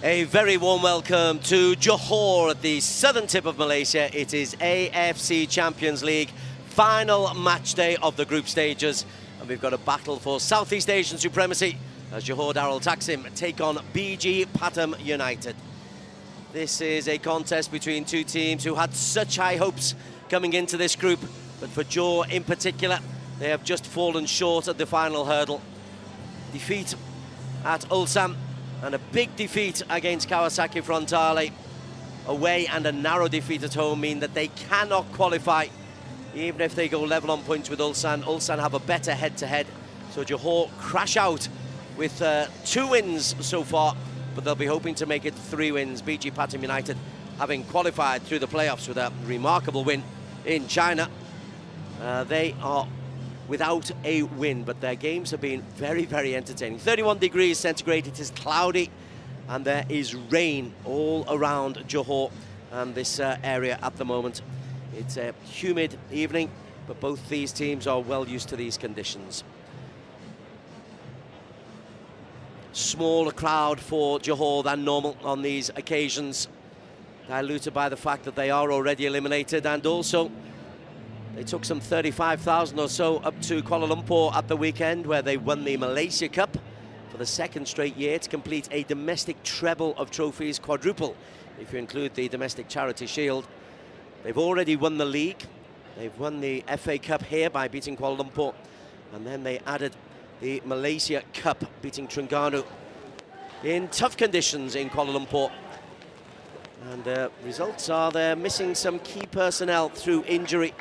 A very warm welcome to Johor at the southern tip of Malaysia. It is AFC Champions League final match day of the group stages, and we've got a battle for Southeast Asian supremacy as Johor Darul Taksim take on BG Pathum United. This is a contest between two teams who had such high hopes coming into this group, but for Johor in particular, they have just fallen short at the final hurdle. Defeat at Ulsan and a big defeat against Kawasaki Frontale away and a narrow defeat at home mean that they cannot qualify even if they go level on points with Ulsan. Ulsan have a better head-to-head, so Johor crash out with 2 wins so far, but they'll be hoping to make it 3 wins. BG Pathum United having qualified through the playoffs with a remarkable win in China. They are without a win, but their games have been very, very entertaining. 31 degrees centigrade, it is cloudy, and there is rain all around Johor and this area at the moment. It's a humid evening, but both these teams are well used to these conditions. Smaller crowd for Johor than normal on these occasions, diluted by the fact that they are already eliminated, and also they took some 35,000 or so up to Kuala Lumpur at the weekend, where they won the Malaysia Cup for the 2nd straight year to complete a domestic treble of trophies, quadruple if you include the domestic charity shield. They've already won the league. They've won the FA Cup here by beating Kuala Lumpur, and then they added the Malaysia Cup, beating Terengganu in tough conditions in Kuala Lumpur. And results are they're missing some key personnel through injury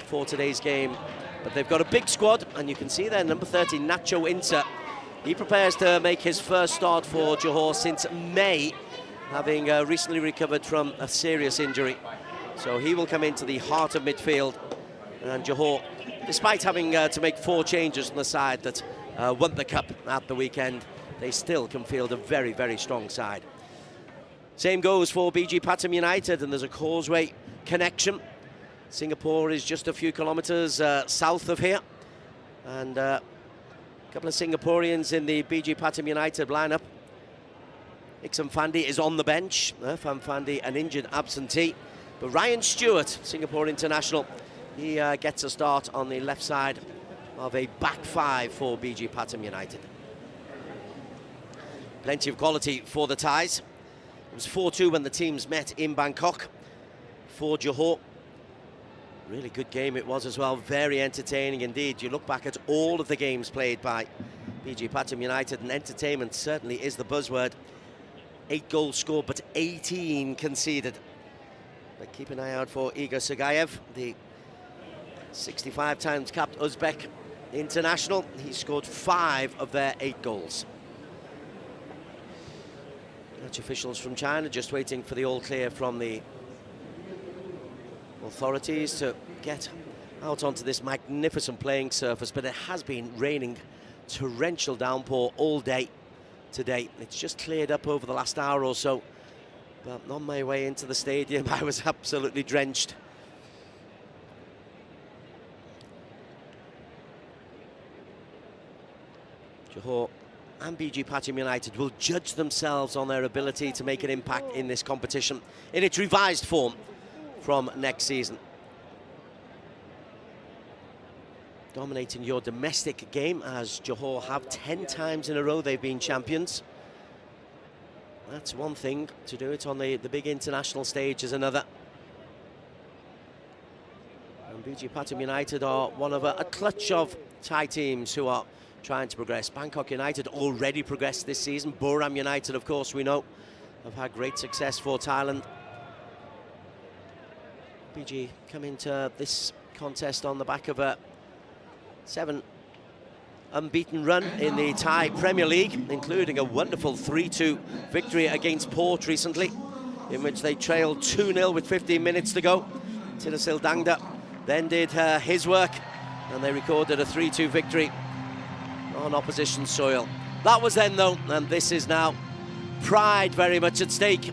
for today's game, but they've got a big squad, and you can see there number 30 Nacho Inter. He prepares to make his first start for Johor since May, having recently recovered from a serious injury, so he will come into the heart of midfield. And Johor, despite having to make 4 changes on the side that won the cup at the weekend, they still can field a very, very strong side. Same goes for BG Pathum United, and there's a causeway connection. Singapore is just a few kilometres south of here, and a couple of Singaporeans in the BG Pathum United lineup. Iksan Fandi is on the bench. Irfan Fandi, an injured absentee, but Ryan Stewart, Singapore international, he gets a start on the left side of a back 5 for BG Pathum United. Plenty of quality for the ties. It was 4-2 when the teams met in Bangkok for Johor. Really good game it was as well, very entertaining indeed. You look back at all of the games played by BG Pathum United, and entertainment certainly is the buzzword. 8 goals scored, but 18 conceded. But keep an eye out for Igor Sergayev, the 65 times capped Uzbek international. He scored 5 of their 8 goals. Match officials from China just waiting for the all clear from the authorities to get out onto this magnificent playing surface, but it has been raining torrential downpour all day today. It's just cleared up over the last hour or so, but on my way into the stadium I was absolutely drenched. Johor and BG Pathum United will judge themselves on their ability to make an impact in this competition in its revised form from next season. Dominating your domestic game, as Johor have 10 times in a row they've been champions. That's one thing. To do it on the big international stage is another. And BG Pathum United are one of a clutch of Thai teams who are trying to progress. Bangkok United already progressed this season. Boram United, of course, we know, have had great success for Thailand. BG come into this contest on the back of a 7 unbeaten run in the Thai Premier League, including a wonderful 3-2 victory against Port recently, in which they trailed 2-0 with 15 minutes to go. Tirasil Dangda then did his work, and they recorded a 3-2 victory on opposition soil. That was then, though, and this is now. Pride very much at stake.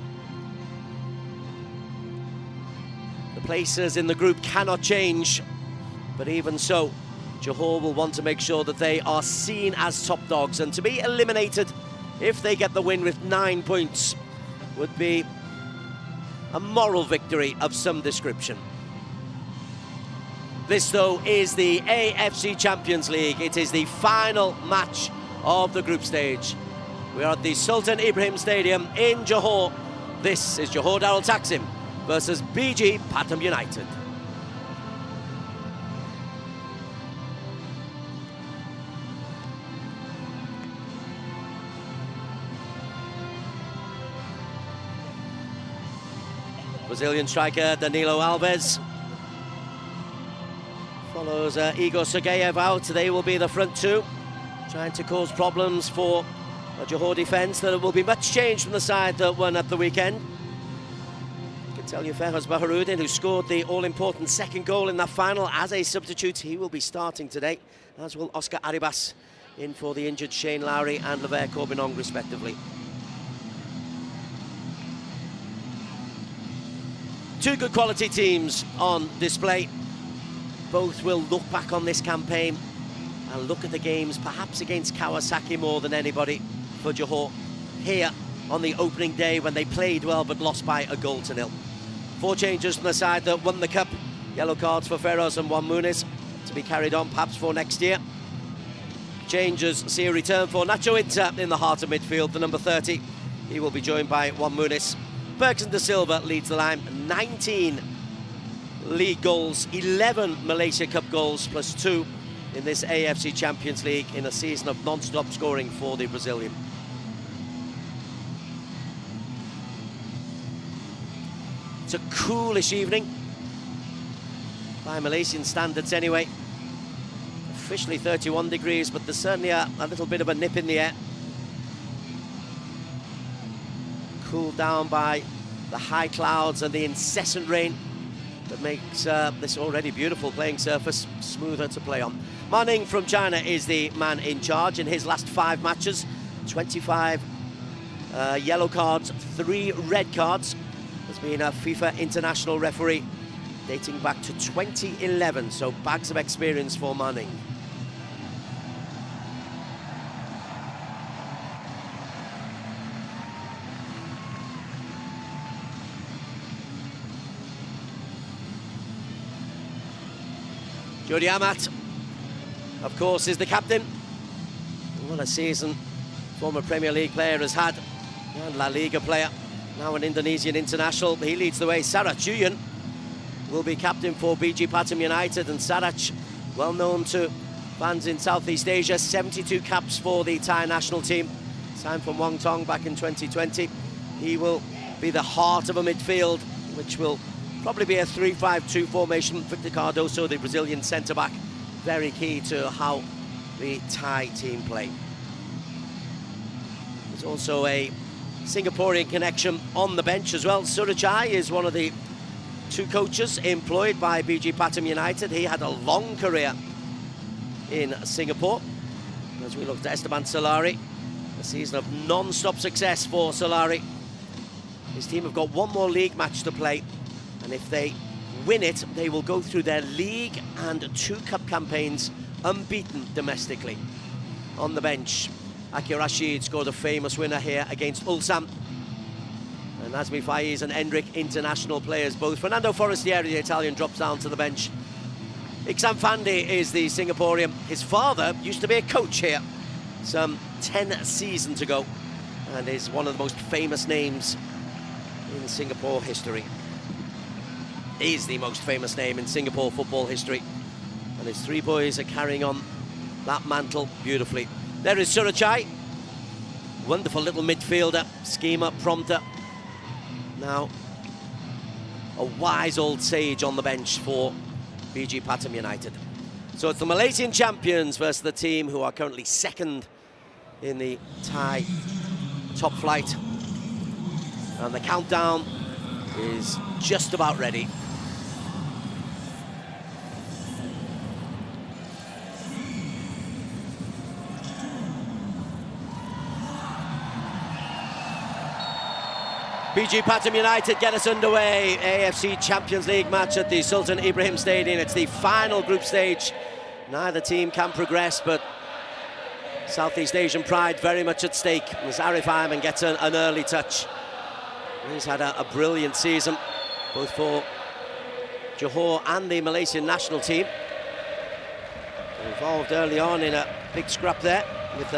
The places in the group cannot change, but even so, Johor will want to make sure that they are seen as top dogs, and to be eliminated if they get the win with 9 points, would be a moral victory of some description. This, though, is the AFC Champions League. It is the final match of the group stage. We are at the Sultan Ibrahim Stadium in Johor. This is Johor Darul Taksim versus BG Pathum United. Brazilian striker Danilo Alves follows Igor Sergeyev out. They will be the front two, trying to cause problems for a Johor defence. There will be much change from the side that won at the weekend. I can tell you Ferhoz Baharudin, who scored the all-important second goal in that final as a substitute, he will be starting today, as will Oscar Arribas, in for the injured Shane Lowry and Lever Corbinong, respectively. Two good quality teams on display. Both will look back on this campaign and look at the games, perhaps against Kawasaki more than anybody for Johor, here on the opening day when they played well but lost by a goal to nil. 4 changes from the side that won the cup. Yellow cards for Ferros and Juan Muniz, to be carried on perhaps for next year. Changes see a return for Nacho Inter in the heart of midfield, the number 30. He will be joined by Juan Muniz. Bergson de Silva leads the line, 19 league goals, 11 Malaysia Cup goals, plus 2 in this AFC Champions League in a season of non-stop scoring for the Brazilian. It's a coolish evening, by Malaysian standards anyway. Officially 31 degrees, but there's certainly a little bit of a nip in the air. Cooled down by the high clouds and the incessant rain that makes this already beautiful playing surface smoother to play on. Ma Ning from China is the man in charge. In his last 5 matches, 25 yellow cards, 3 red cards. Has been a FIFA international referee dating back to 2011, so bags of experience for Ma Ning. Jody Amat, of course, is the captain. What a season former Premier League player has had, and La Liga player, now an Indonesian international. He leads the way. Sarach Julian will be captain for BG Pathum United, and Sarach, well known to fans in Southeast Asia, 72 caps for the Thai national team, signed from Wong Tong back in 2020. He will be the heart of a midfield, which will probably be a 3-5-2 formation. Victor Cardoso, the Brazilian centre-back, very key to how the Thai team play. There's also a Singaporean connection on the bench as well. Surachai is one of the 2 coaches employed by BG Pathum United. He had a long career in Singapore. As we look at Esteban Solari, a season of non-stop success for Solari. His team have got 1 more league match to play, and if they win it, they will go through their league and 2 cup campaigns unbeaten domestically. On the bench, Aki Rashid scored a famous winner here against Ulsan. And Azmi Faiz and Endrick, international players both. Fernando Forestieri, the Italian, drops down to the bench. Iksan Fandi is the Singaporean. His father used to be a coach here some 10 seasons ago, and is one of the most famous names in Singapore history. Is the most famous name in Singapore football history, and his 3 boys are carrying on that mantle beautifully. There is Surachai, wonderful little midfielder, schemer, prompter. Now, a wise old sage on the bench for BG Pathum United. So it's the Malaysian champions versus the team who are currently 2nd in the Thai top flight. And the countdown is just about ready. BG Pathum United get us underway. AFC Champions League match at the Sultan Ibrahim Stadium. It's the final group stage. Neither team can progress, but Southeast Asian pride very much at stake as Arif Ayman gets an early touch. He's had a brilliant season, both for Johor and the Malaysian national team. Involved early on in a big scrap there with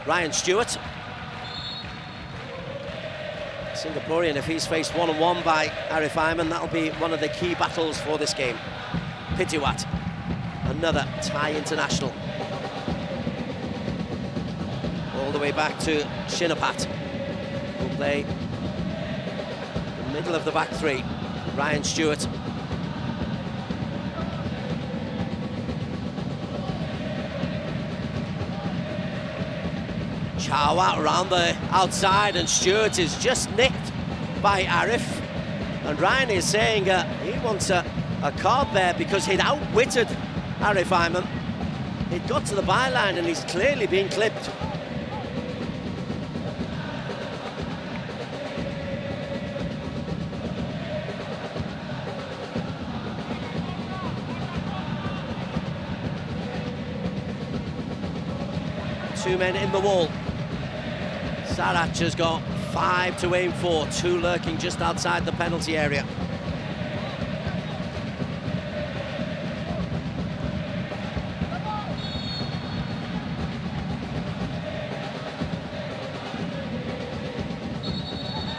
Ryan Stewart. Singaporean, if he's faced one-on-one by Arif Ayman, that'll be one of the key battles for this game. Pitiwat, another Thai international. All the way back to Shinapat, who'll play the middle of the back three. Ryan Stewart. Chawat around the outside, and Stewart is just nicked by Arif. And Ryan is saying he wants a card there because he'd outwitted Arif Ayman. He'd got to the byline and he's clearly been clipped. Two men in the wall. Sarach has got 5 to aim for, 2 lurking just outside the penalty area.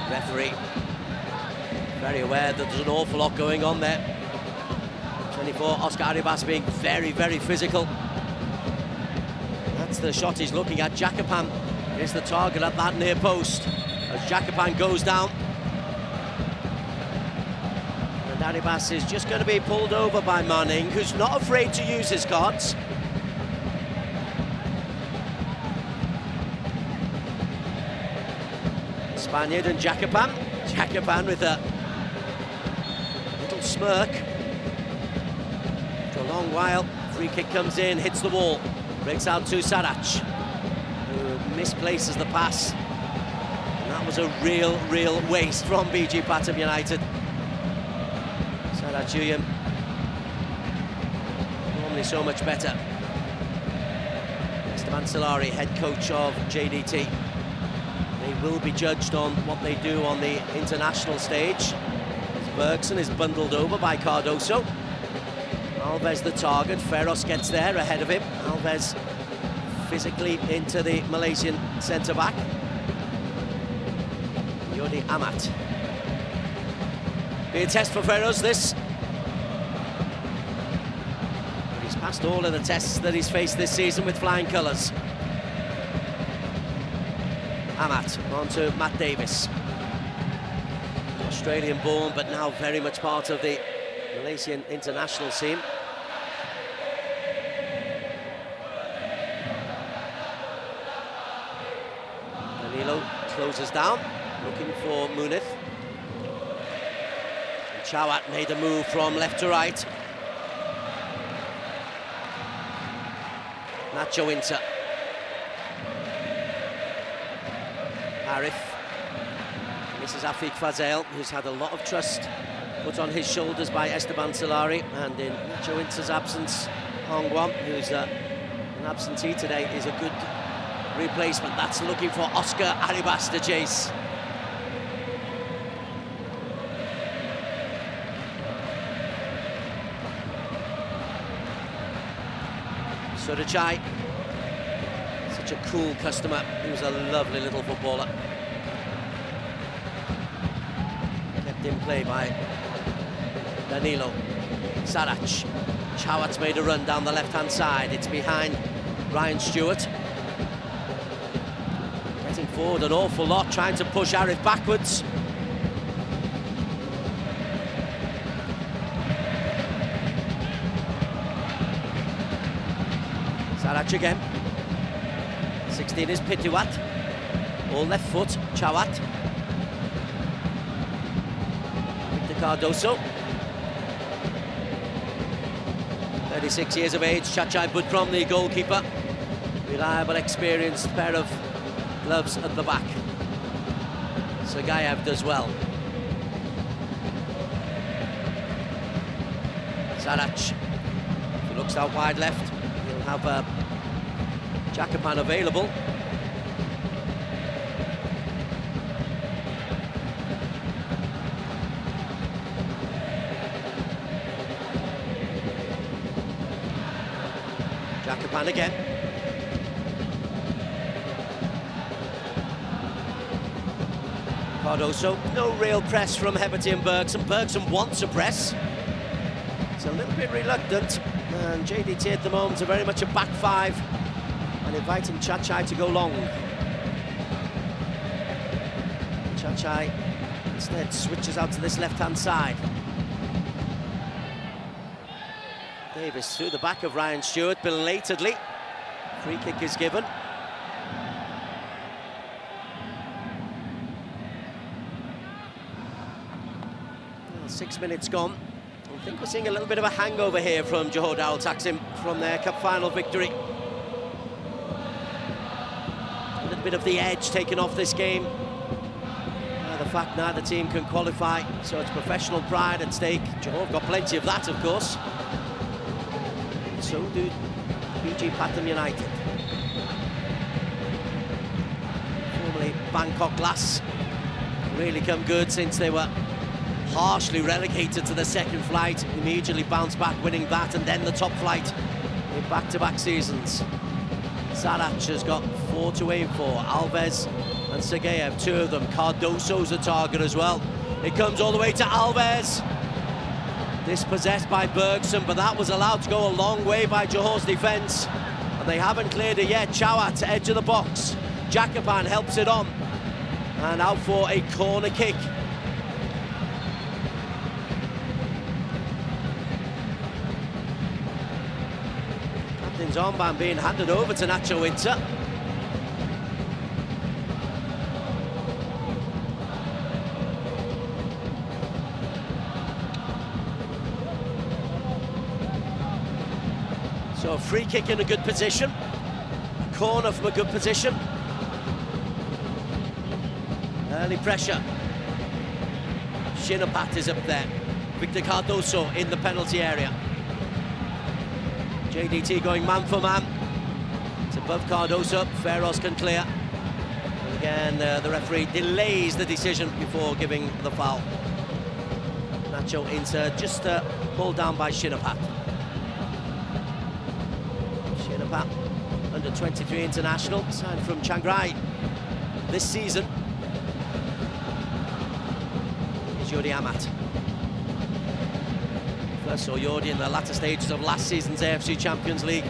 Referee very aware that there's an awful lot going on there. 24, Oscar Arribas being very, very physical. That's the shot he's looking at. Jakapan is the target at that near post as Jakapan goes down. And Arribas is just going to be pulled over by Manning, who's not afraid to use his cards. Spaniard and Jakapan. Jakapan with a little smirk. For a long while, free kick comes in, hits the wall. Breaks out to Sarach, who misplaces the pass. And that was a real waste from BG Pathum United. Sarach Uyam, normally so much better. Esteban Solari, head coach of JDT. They will be judged on what they do on the international stage. Bergson is bundled over by Cardoso. Alves the target, Feros gets there ahead of him. Alves physically into the Malaysian centre-back. Yodi Amat. Be a test for Feros, this. But he's passed all of the tests that he's faced this season with flying colours. Amat on to Matt Davis. Australian-born, but now very much part of the Malaysian international team. Danilo closes down, looking for Munith. And Chawat made a move from left to right. Nacho Inter. Arif. This is Afiq Fazel, who's had a lot of trust put on his shoulders by Esteban Solari, and in Nacho Inter's absence, Hong Guan, who's an absentee today, is a good replacement. That's looking for Oscar Arribas to chase. Surachai, such a cool customer. He was a lovely little footballer. Kept in play by Danilo. Sarach. Chawat's made a run down the left-hand side. It's behind Ryan Stewart. Getting forward an awful lot, trying to push Arif backwards. Sarach again. 16 is Pitiwat. All left foot, Chawat. Victor Cardoso. 36 years of age, Chachai Budrom, the goalkeeper. Reliable, experienced pair of gloves at the back. Sergayev does well. Sarach, he looks out wide left. He'll have Jacopan available. Jacopan again. Cardoso, no real press from Heberty and Bergson. Bergson wants a press. It's a little bit reluctant, and JDT at the moment are very much a back five and inviting Chachai to go long. Chachai instead switches out to this left-hand side. Davis through the back of Ryan Stewart belatedly. Free kick is given. Well, 6 minutes gone. I think we're seeing a little bit of a hangover here from Johor Darul Taksim from their cup final victory. A little bit of the edge taken off this game. The fact neither team can qualify, so it's professional pride at stake. Johor have got plenty of that, of course. So do PG Pathum United. Formerly Bangkok Glass, really come good since they were harshly relegated to the second flight. Immediately bounced back, winning that and then the top flight in back-to-back seasons. Sarach has got 4 to aim for. Alves and Sergeyev, 2 of them. Cardoso's a target as well. It comes all the way to Alves. Dispossessed by Bergson, but that was allowed to go a long way by Johor's defence. And they haven't cleared it yet. Chawat, edge of the box. Jacopan helps it on. And out for a corner kick. Captain's armband being handed over to Nacho Winter. So a free kick in a good position, a corner from a good position. Early pressure. Shinapat is up there. Victor Cardoso in the penalty area. JDT going man for man. It's above Cardoso, Ferros can clear. And again, the referee delays the decision before giving the foul. Nacho insert, just pulled down by Shinapat. Under 23 international, signed from Chiang Rai this season. Here's Yodi Amat. First saw Yodi in the latter stages of last season's AFC Champions League.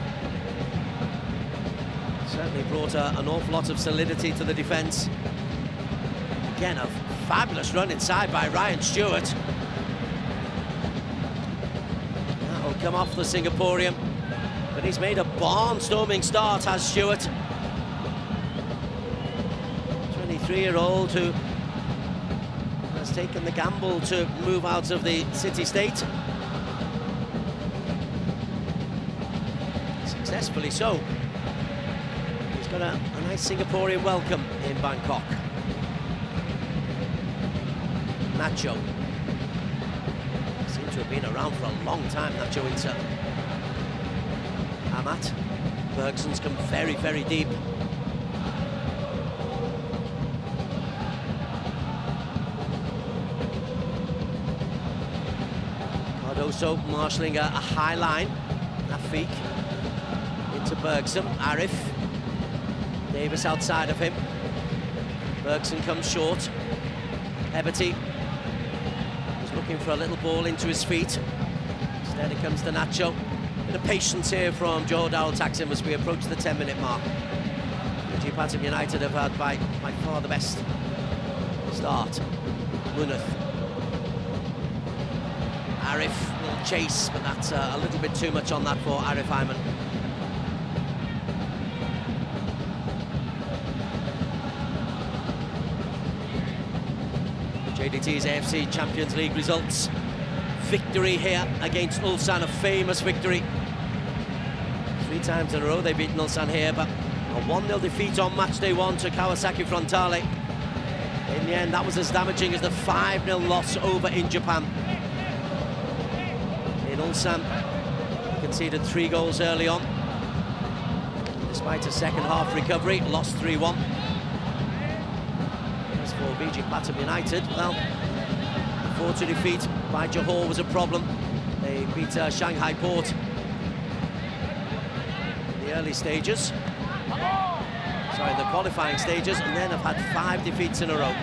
Certainly brought an awful lot of solidity to the defence. Again, a fabulous run inside by Ryan Stewart. That'll come off the Singaporean. But he's made a barnstorming start, has Stewart. 23-year-old who has taken the gamble to move out of the city-state. Successfully so. He's got a nice Singaporean welcome in Bangkok. Nacho. Seems to have been around for a long time, Nacho Winter. Amat. Bergson's come very, very deep. Cardoso marshalling a high line. Afik into Bergson. Arif. Davis outside of him. Bergson comes short. Heberty is looking for a little ball into his feet. Instead it comes to Nacho. The patience here from Johor Darul Taksim as we approach the 10-minute mark. PG Pathum United have had by far the best start. Munath. Arif will chase, but that's a little bit too much on that for Arif Ayman. JDT's AFC Champions League results. Victory here against Ulsan, a famous victory. 3 times in a row they've beaten Ulsan here, but a 1-0 defeat on match day 1 to Kawasaki Frontale. In the end, that was as damaging as the 5-0 loss over in Japan. In Ulsan, conceded 3 goals early on. despite a second half recovery, lost 3-1. As for BG Pathum United, well, the 4-2 defeat by Johor was a problem. They beat Shanghai Port in the early stages. Sorry, the qualifying stages, and then have had 5 defeats in a row.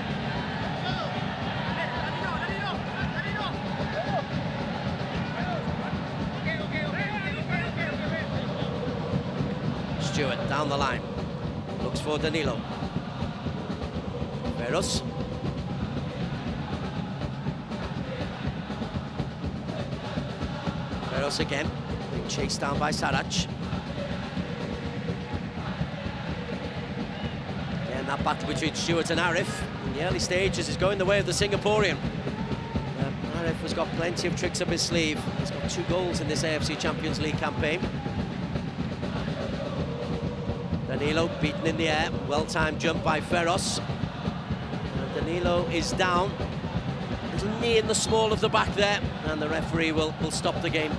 Stewart down the line, looks for Danilo. Veros. Veros again, being chased down by Sarach. Again, that battle between Stewart and Arif in the early stages is going the way of the Singaporean. Arif has got plenty of tricks up his sleeve. He's got 2 goals in this AFC Champions League campaign. Danilo beaten in the air, well-timed jump by Veros. And Danilo is down. Little knee in the small of the back there, and the referee will stop the game.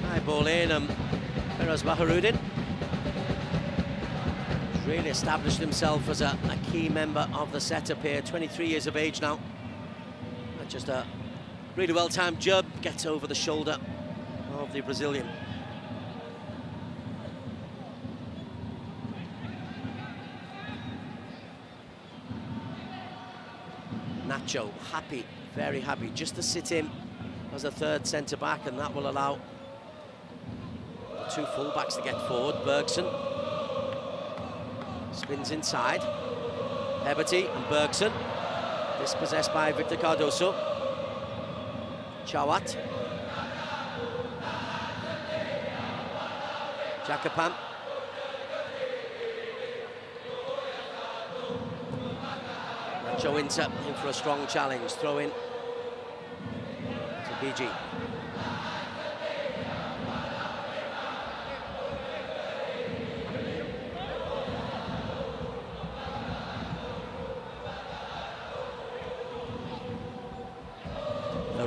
High ball in, Feroz Baharudin really established himself as a key member of the setup here, 23 years of age now. And just a really well-timed jump, gets over the shoulder of the Brazilian. Nacho, happy, very happy, just to sit in as a third centre-back, and that will allow the 2 full-backs to get forward. Bergson spins inside. Heberty and Bergson, dispossessed by Victor Cardoso. Chawat. Jakapan. Nacho Inter in for a strong challenge. Throw in to BG.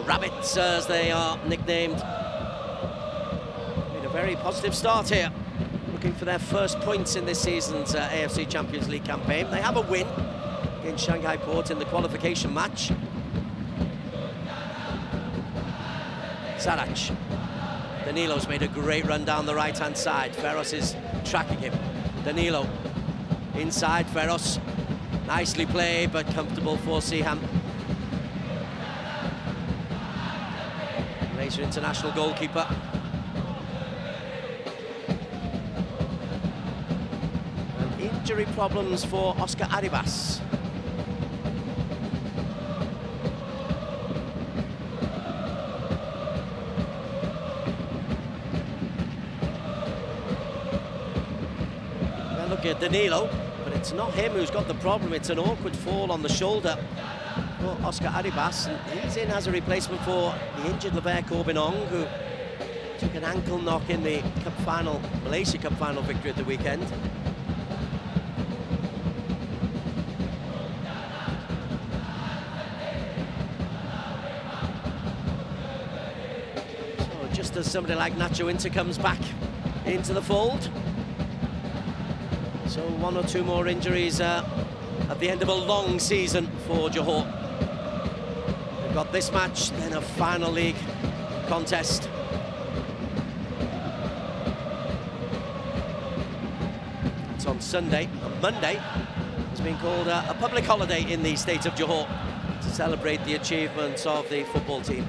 Rabbits, as they are nicknamed, made a very positive start here, looking for their first points in this season's AFC Champions League campaign. They have a win against Shanghai Port in the qualification match. Sarach. Danilo's made a great run down the right-hand side. Feros is tracking him. Danilo inside. Feros, nicely played, but comfortable for Siham. Malaysia international goalkeeper. And injury problems for Oscar Arribas. Well, look at Danilo, but it's not him who's got the problem. It's an awkward fall on the shoulder for Oscar Arribas, and he's in as a replacement for the injured Levere Corbinong, who took an ankle knock in the Cup final, Malaysia Cup final victory at the weekend. So just as somebody like Nacho Inter comes back into the fold, so 1 or 2 more injuries at the end of a long season for Johor. Got this match, then a final league contest. It's on Sunday. On Monday, it's been called a public holiday in the state of Johor to celebrate the achievements of the football team,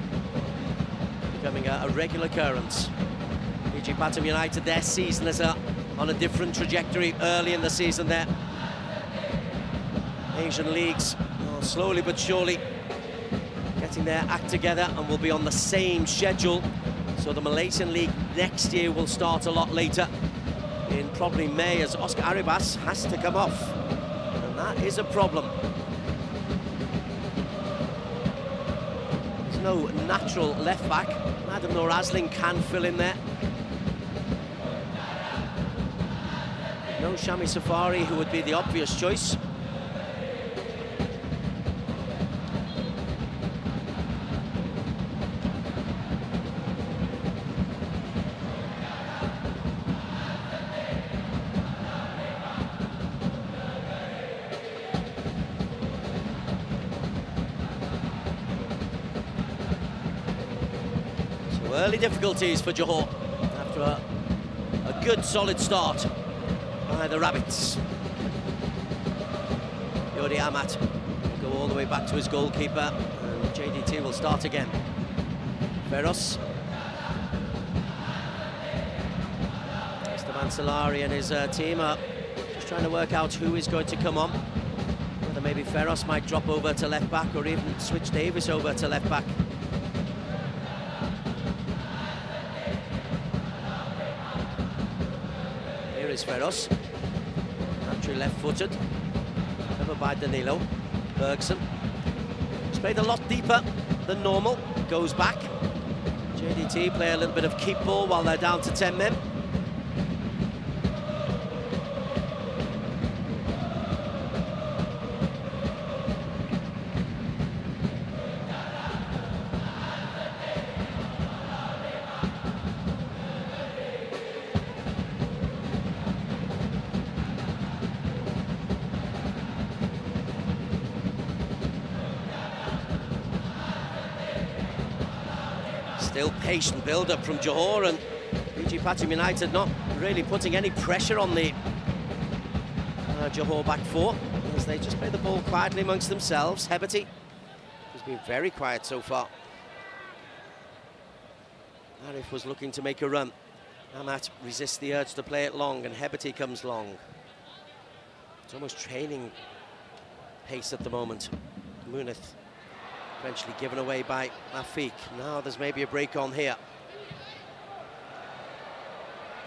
becoming a regular occurrence. BG Pathum United, their season is on a different trajectory early in the season there. Asian leagues, slowly but surely getting their act together, and will be on the same schedule. So the Malaysian League next year will start a lot later, in probably May, as Oscar Arribas has to come off, and that is a problem. There's no natural left back. Adam Norazlin can fill in there. No Shami Safari, who would be the obvious choice. Early difficulties for Johor after a good solid start by the Rabbits. Yodi Amat will go all the way back to his goalkeeper, and JDT will start again. Feros. Esteban Solari and his team are just trying to work out who is going to come on. Whether maybe Feros might drop over to left back, or even switch Davis over to left back. Here is Feros. Naturally left-footed. Covered by Danilo. Bergson. He's played a lot deeper than normal. Goes back. JDT play a little bit of keep ball while they're down to 10 men. Still patient build-up from Johor, and PG Pathum United not really putting any pressure on the Johor back four, as they just play the ball quietly amongst themselves. Heberty has been very quiet so far. Arif was looking to make a run. Amat resists the urge to play it long, and Heberty comes long. It's almost training pace at the moment. Munith eventually given away by Afiq. Now there's maybe a break on here.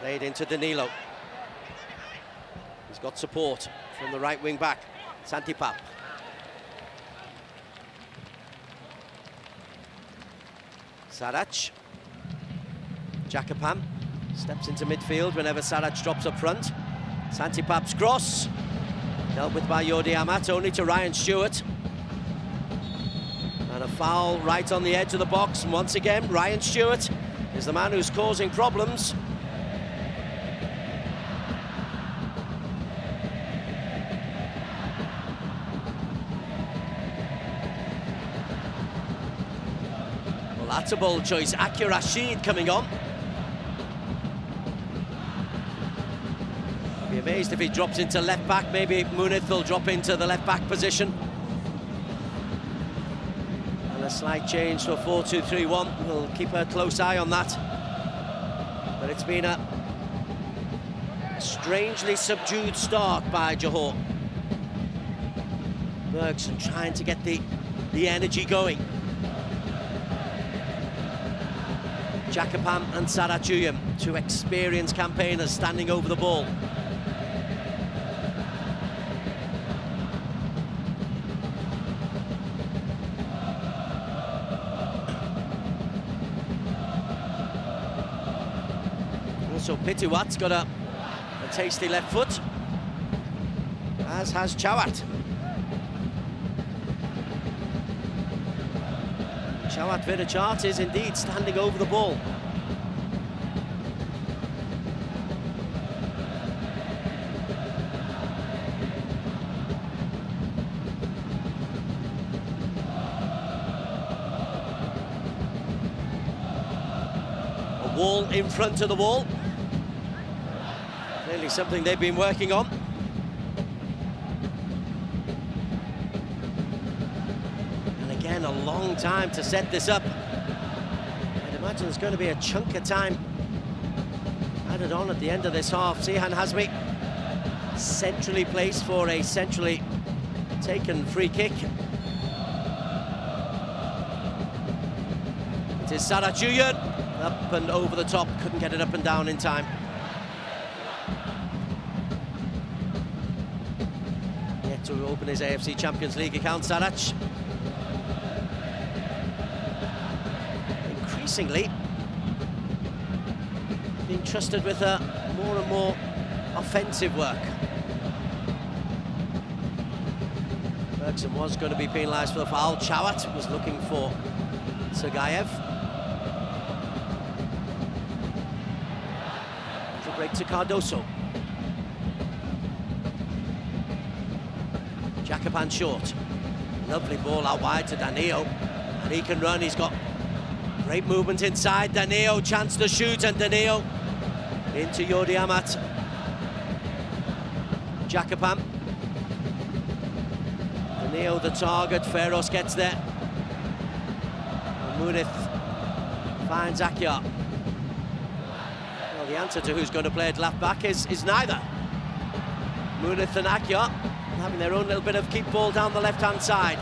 Played into Danilo. He's got support from the right wing back, Santipap. Sarach. Jakapam steps into midfield whenever Sarach drops up front. Santipap's cross. Dealt with by Yodi Amat, only to Ryan Stewart. And a foul right on the edge of the box, and once again Ryan Stewart is the man who's causing problems. Well, that's a bold choice. Akir Rashid coming on. I'd be amazed if he drops into left back. Maybe Munith will drop into the left back position. A slight change to a 4-2-3-1. We'll keep a close eye on that. But it's been a strangely subdued start by Johor. Bergson trying to get the energy going. Jakapam and Sarachuyam, two experienced campaigners standing over the ball. So Pitiwat's got a tasty left foot, as has Chawat. Chawat Vidachat is indeed standing over the ball. A wall in front of the wall. Clearly something they've been working on. And again, a long time to set this up. I'd imagine there's going to be a chunk of time added on at the end of this half. Sihan Hazmi centrally placed for a centrally taken free kick. It is Sarachuyan, up and over the top, couldn't get it up and down in time. To open his AFC Champions League account, Sarach. Increasingly being trusted with more and more offensive work. Bergson was going to be penalised for the foul. Chawat was looking for Sergayev. The break to Cardoso. Jakapan short. Lovely ball out wide to Danilo. And he can run, he's got Great movement inside. Danilo, chance to shoot, and Danilo into Jordi Amat. Jakapam. Danilo the target. Feros gets there. Munith finds Akyar. Well, the answer to who's going to play at left back is neither. Munith and Akyar having their own little bit of keep ball down the left-hand side.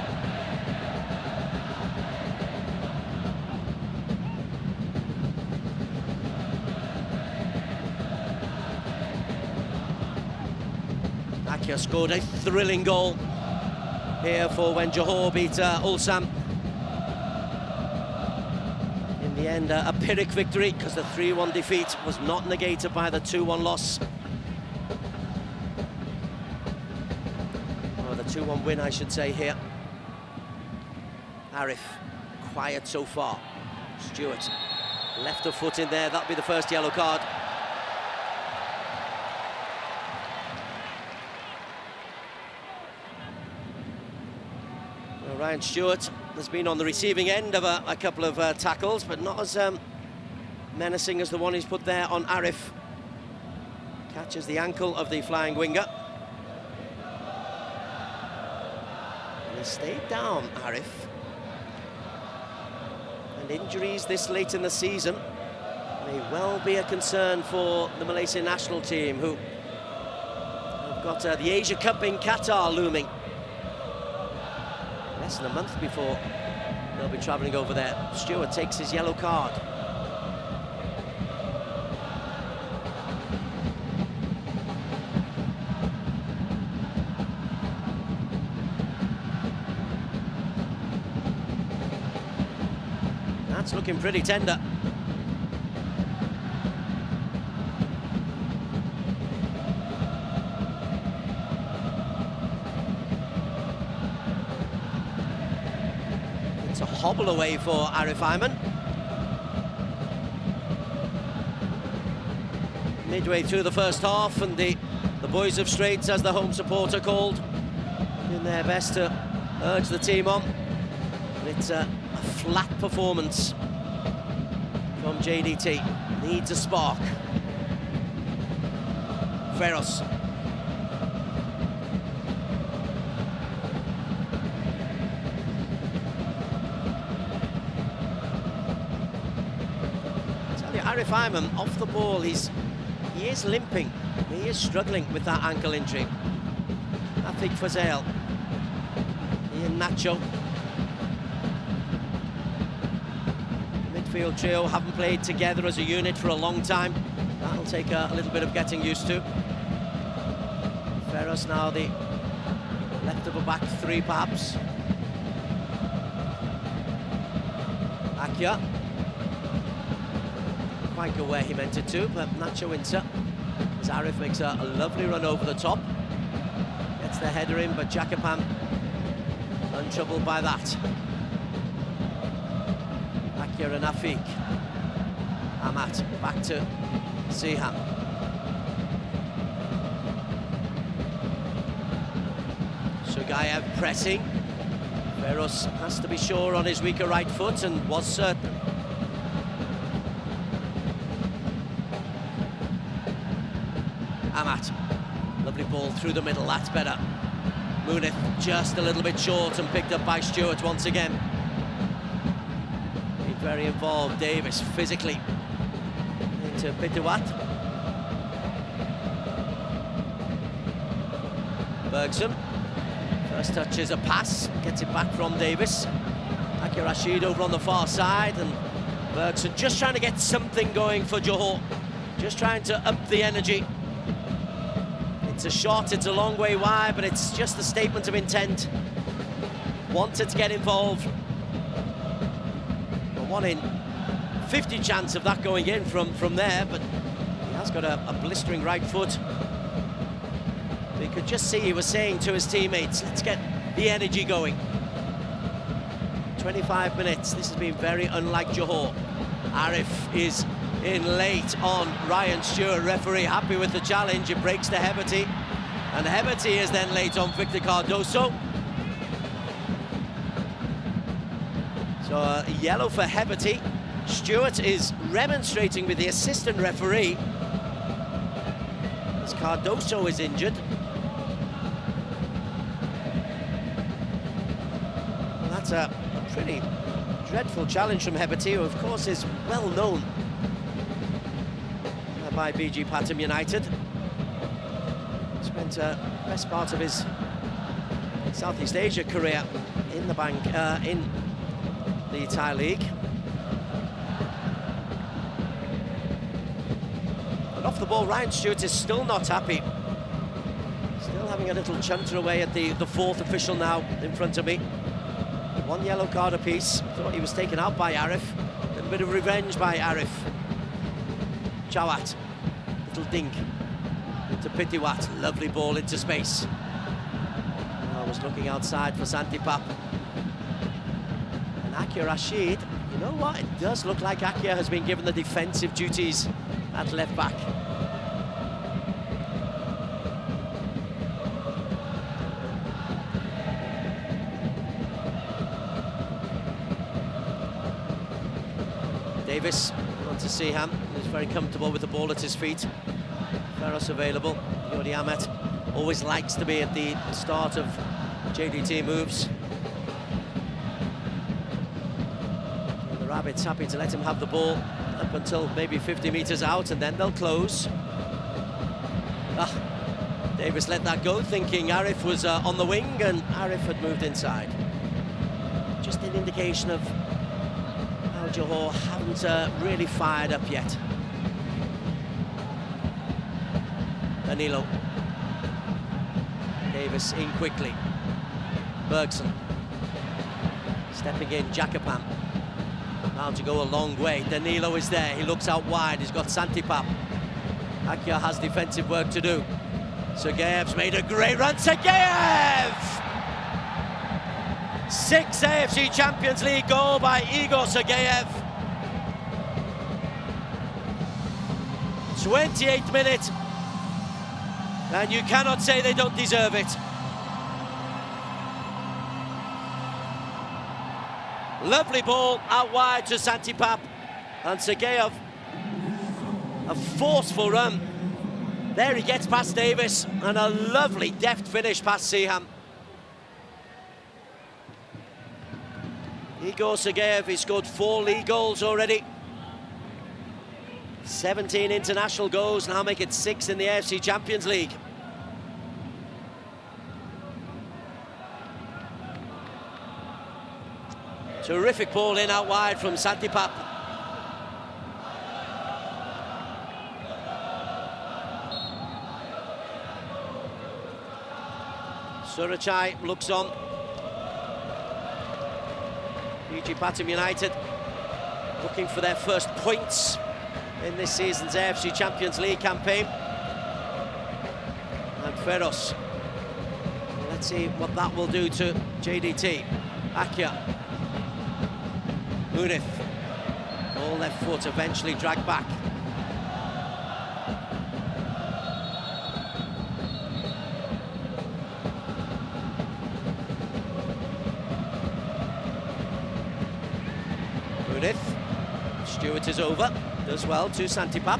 Akyar scored a thrilling goal here for when Johor beat Ulsan. In the end, a Pyrrhic victory, because the 3-1 defeat was not negated by the 2-1 loss. Or the 2-1 win, I should say, here. Arif, quiet so far. Stewart, left a foot in there, that'll be the first yellow card. Ryan Stewart has been on the receiving end of a couple of tackles, but not as menacing as the one he's put there on Arif. Catches the ankle of the flying winger. And he stayed down, Arif. And injuries this late in the season may well be a concern for the Malaysian national team, who have got the Asia Cup in Qatar looming. Less than a month before they'll be travelling over there. Stewart takes his yellow card. That's looking pretty tender. It's a hobble away for Arif Ayman. Midway through the first half, and the boys of Straits, as the home supporter called, doing their best to urge the team on. And it's a flat performance from JDT. Needs a spark. Feros. Arif Ayman off the ball, he is limping, he is struggling with that ankle injury. Afiq Fazel, Ian Nacho. The midfield trio haven't played together as a unit for a long time. That'll take a little bit of getting used to. Feros now the left of a back three perhaps. Akyar. Quite go where he meant it to, but Nacho Inter. Zarif makes a lovely run over the top. Gets the header in, but Jakapam untroubled by that. Akyar and Afiq. Amat back to Siham. Sugayev pressing. Feros has to be sure on his weaker right foot, and was certain. Amat, lovely ball through the middle, that's better. Munith just a little bit short and picked up by Stewart once again. Been very involved, Davis, physically. Into Pituat. Bergson. First touch is a pass, gets it back from Davis. Akyar Rashid over on the far side, and Bergson just trying to get something going for Johor. Just trying to up the energy. It's a shot, it's a long way wide, but it's just a statement of intent. Wanted to get involved. A 1 in 50 chance of that going in from there, but he has got a blistering right foot. But you could just see he was saying to his teammates, let's get the energy going. 25 minutes, this has been very unlike Johor. Arif is in late on Ryan Stewart, referee happy with the challenge. It breaks to Heberty, and Heberty is then late on Victor Cardoso. So a yellow for Heberty, Stewart is remonstrating with the assistant referee as Cardoso is injured. Well, that's a pretty dreadful challenge from Heberty, who of course is well known by BG Pathum United. Spent the best part of his Southeast Asia career in the Thai League. But off the ball, Ryan Stewart is still not happy. Still having a little chunter away at the fourth official now in front of me. One yellow card apiece. Thought he was taken out by Arif. A little bit of revenge by Arif. Chawat, little dink into Pitiwat. Lovely ball into space. I was looking outside for Santipap. And Akia Rashid, you know what? It does look like Akia has been given the defensive duties at left back. Davis on to Siham, who's very comfortable with the ball at his feet. Ferros available. Yodi Ahmet always likes to be at the start of JDT moves. And the Rabbits happy to let him have the ball up until maybe 50 metres out, and then they'll close. Davis let that go, thinking Arif was on the wing, and Arif had moved inside. Just an indication of how Johor haven't really fired up yet. Danilo. Davis in quickly. Bergson. Stepping in, Jakapan. Now to go a long way. Danilo is there, he looks out wide, he's got Santipap. Akia has defensive work to do. Sergeyev's made a great run. Sergeyev! 6th AFC Champions League goal by Igor Sergeyev. 28th minute. And you cannot say they don't deserve it. Lovely ball out wide to Santipap. And Sergeyev, a forceful run. There he gets past Davis, and a lovely deft finish past Siham. Igor Sergeyev, he scored 4 league goals already. 17 international goals, now make it 6 in the AFC Champions League. Terrific ball in out wide from Santipap. Surachai looks on. BG Pathum United looking for their first points in this season's AFC Champions League campaign. And Ferros. Let's see what that will do to JDT. Akia. Munif. All left foot, eventually dragged back. Munif. Stewart is over. Does well to Santipap.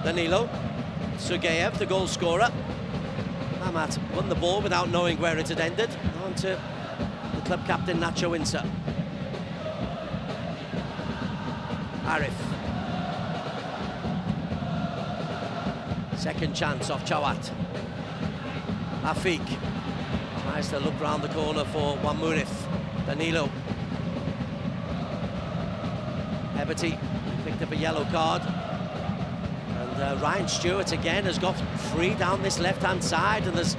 Danilo. Sergeyev, the goal scorer. Mamat won the ball without knowing where it had ended. On to the club captain Nacho Insa. Arif. Second chance off Chawat. Afiq tries to look round the corner for one Munif. Danilo. Heberty picked up a yellow card. And Ryan Stewart again has got free down this left-hand side, and there's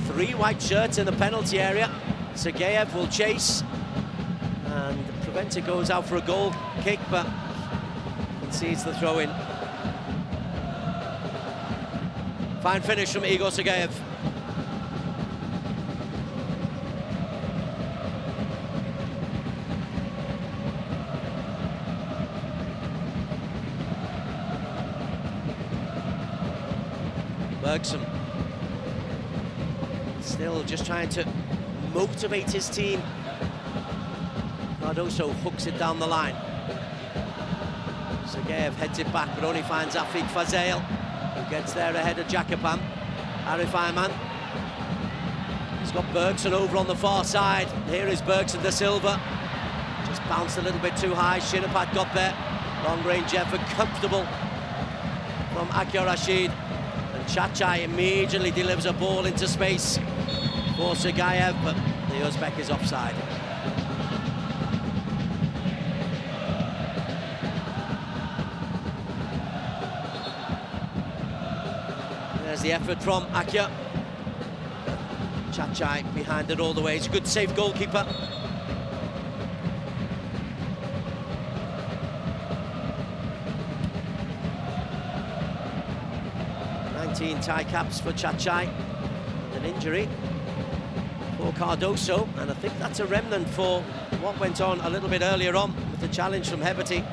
3 white shirts in the penalty area. Sergeyev will chase, and Preventer goes out for a goal kick, but concedes the throw-in. Fine finish from Igor Sergeyev. Bergson still just trying to motivate his team. Cardoso hooks it down the line. Sergeyev heads it back, but only finds Afik Fazail, who gets there ahead of Jakapan. Arif Ayman. He's got Bergson over on the far side. Here is Bergson da Silva. Just bounced a little bit too high. Shinapat got there. Long range effort, comfortable from Akio Rashid. And Chachai immediately delivers a ball into space for Sergeyev, but the Uzbek is offside. There's the effort from Akio. Chachai behind it all the way. He's a good safe goalkeeper. Tie caps for Chachai, an injury for Cardoso, and I think that's a remnant for what went on a little bit earlier on with the challenge from Heberty.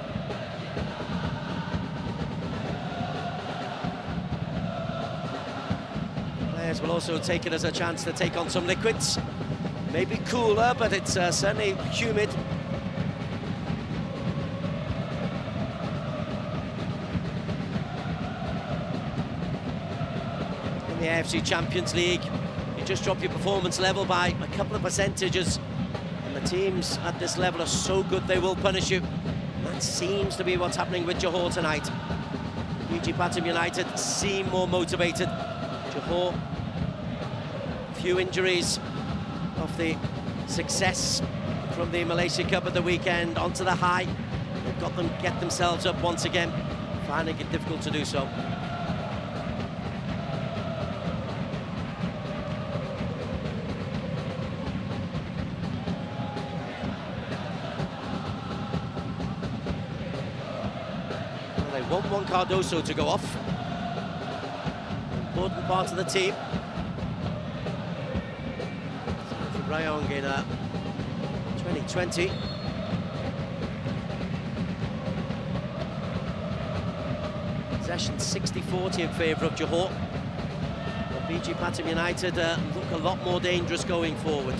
Players will also take it as a chance to take on some liquids. Maybe cooler, but it's certainly humid. The AFC Champions League, you just drop your performance level by a couple of percentages, and the teams at this level are so good they will punish you. And that seems to be what's happening with Johor tonight. PG Pathum United seem more motivated. Johor, few injuries of the success from the Malaysia Cup at the weekend onto the high. They've got them get themselves up once again, finding it difficult to do so. They want Cardoso to go off. Important part of the team. For Rayong in 2020. Possession 60-40 in favour of Johor. But PG Pathum United look a lot more dangerous going forward.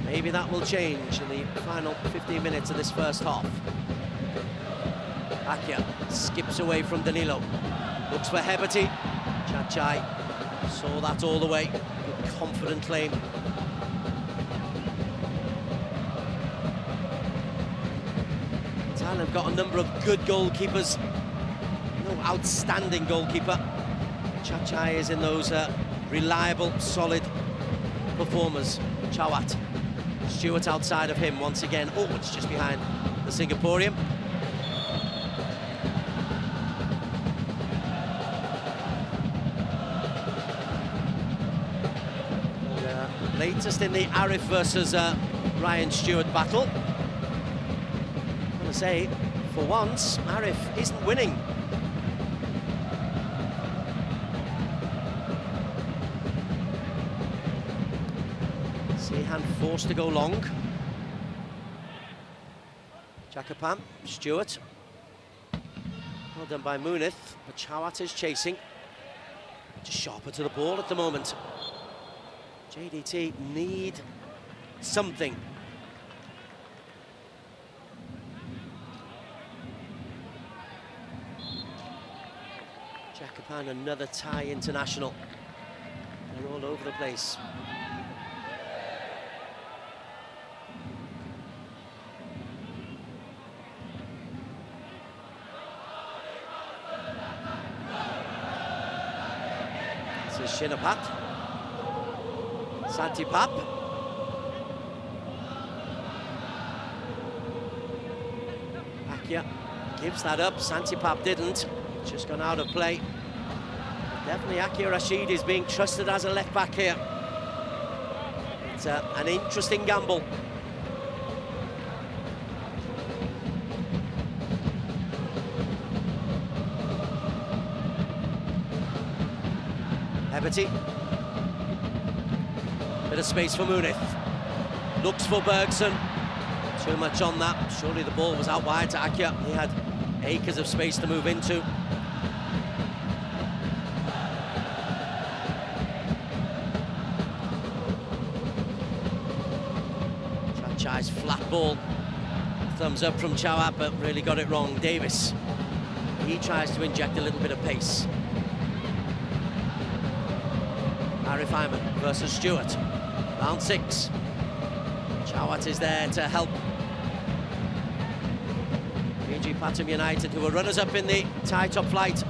Maybe that will change in the final 15 minutes of this first half. Akio skips away from Danilo, looks for Heberty. Chachai saw that all the way. Good confident claim. Thailand have got a number of good goalkeepers. No outstanding goalkeeper. Chachai is in those reliable, solid performers. Chawat. Stewart outside of him once again. Oh, it's just behind the Singaporean. Latest in the Arif versus Ryan Stewart battle. I'm going to say, for once, Arif isn't winning. Sehan forced to go long. Jakapan, Stewart. Well done by Munith, but Chawat is chasing. Just sharper to the ball at the moment. JDT need something. Jakapan, another Thai international. They're all over the place. This is Shinapat. Santipap. Akio gives that up. Santipap didn't. Just gone out of play. Definitely Akio Rashid is being trusted as a left back here. It's an interesting gamble. Heberty. Bit of space for Munith. Looks for Bergson. Too much on that. Surely the ball was out wide to Akio. He had acres of space to move into. Chai's flat ball. Thumbs up from Chawat, but really got it wrong. Davis. He tries to inject a little bit of pace. Arif Ayman versus Stewart. Round 6. Chawat is there to help BG Pathum United, who were runners-up in the Thai top flight,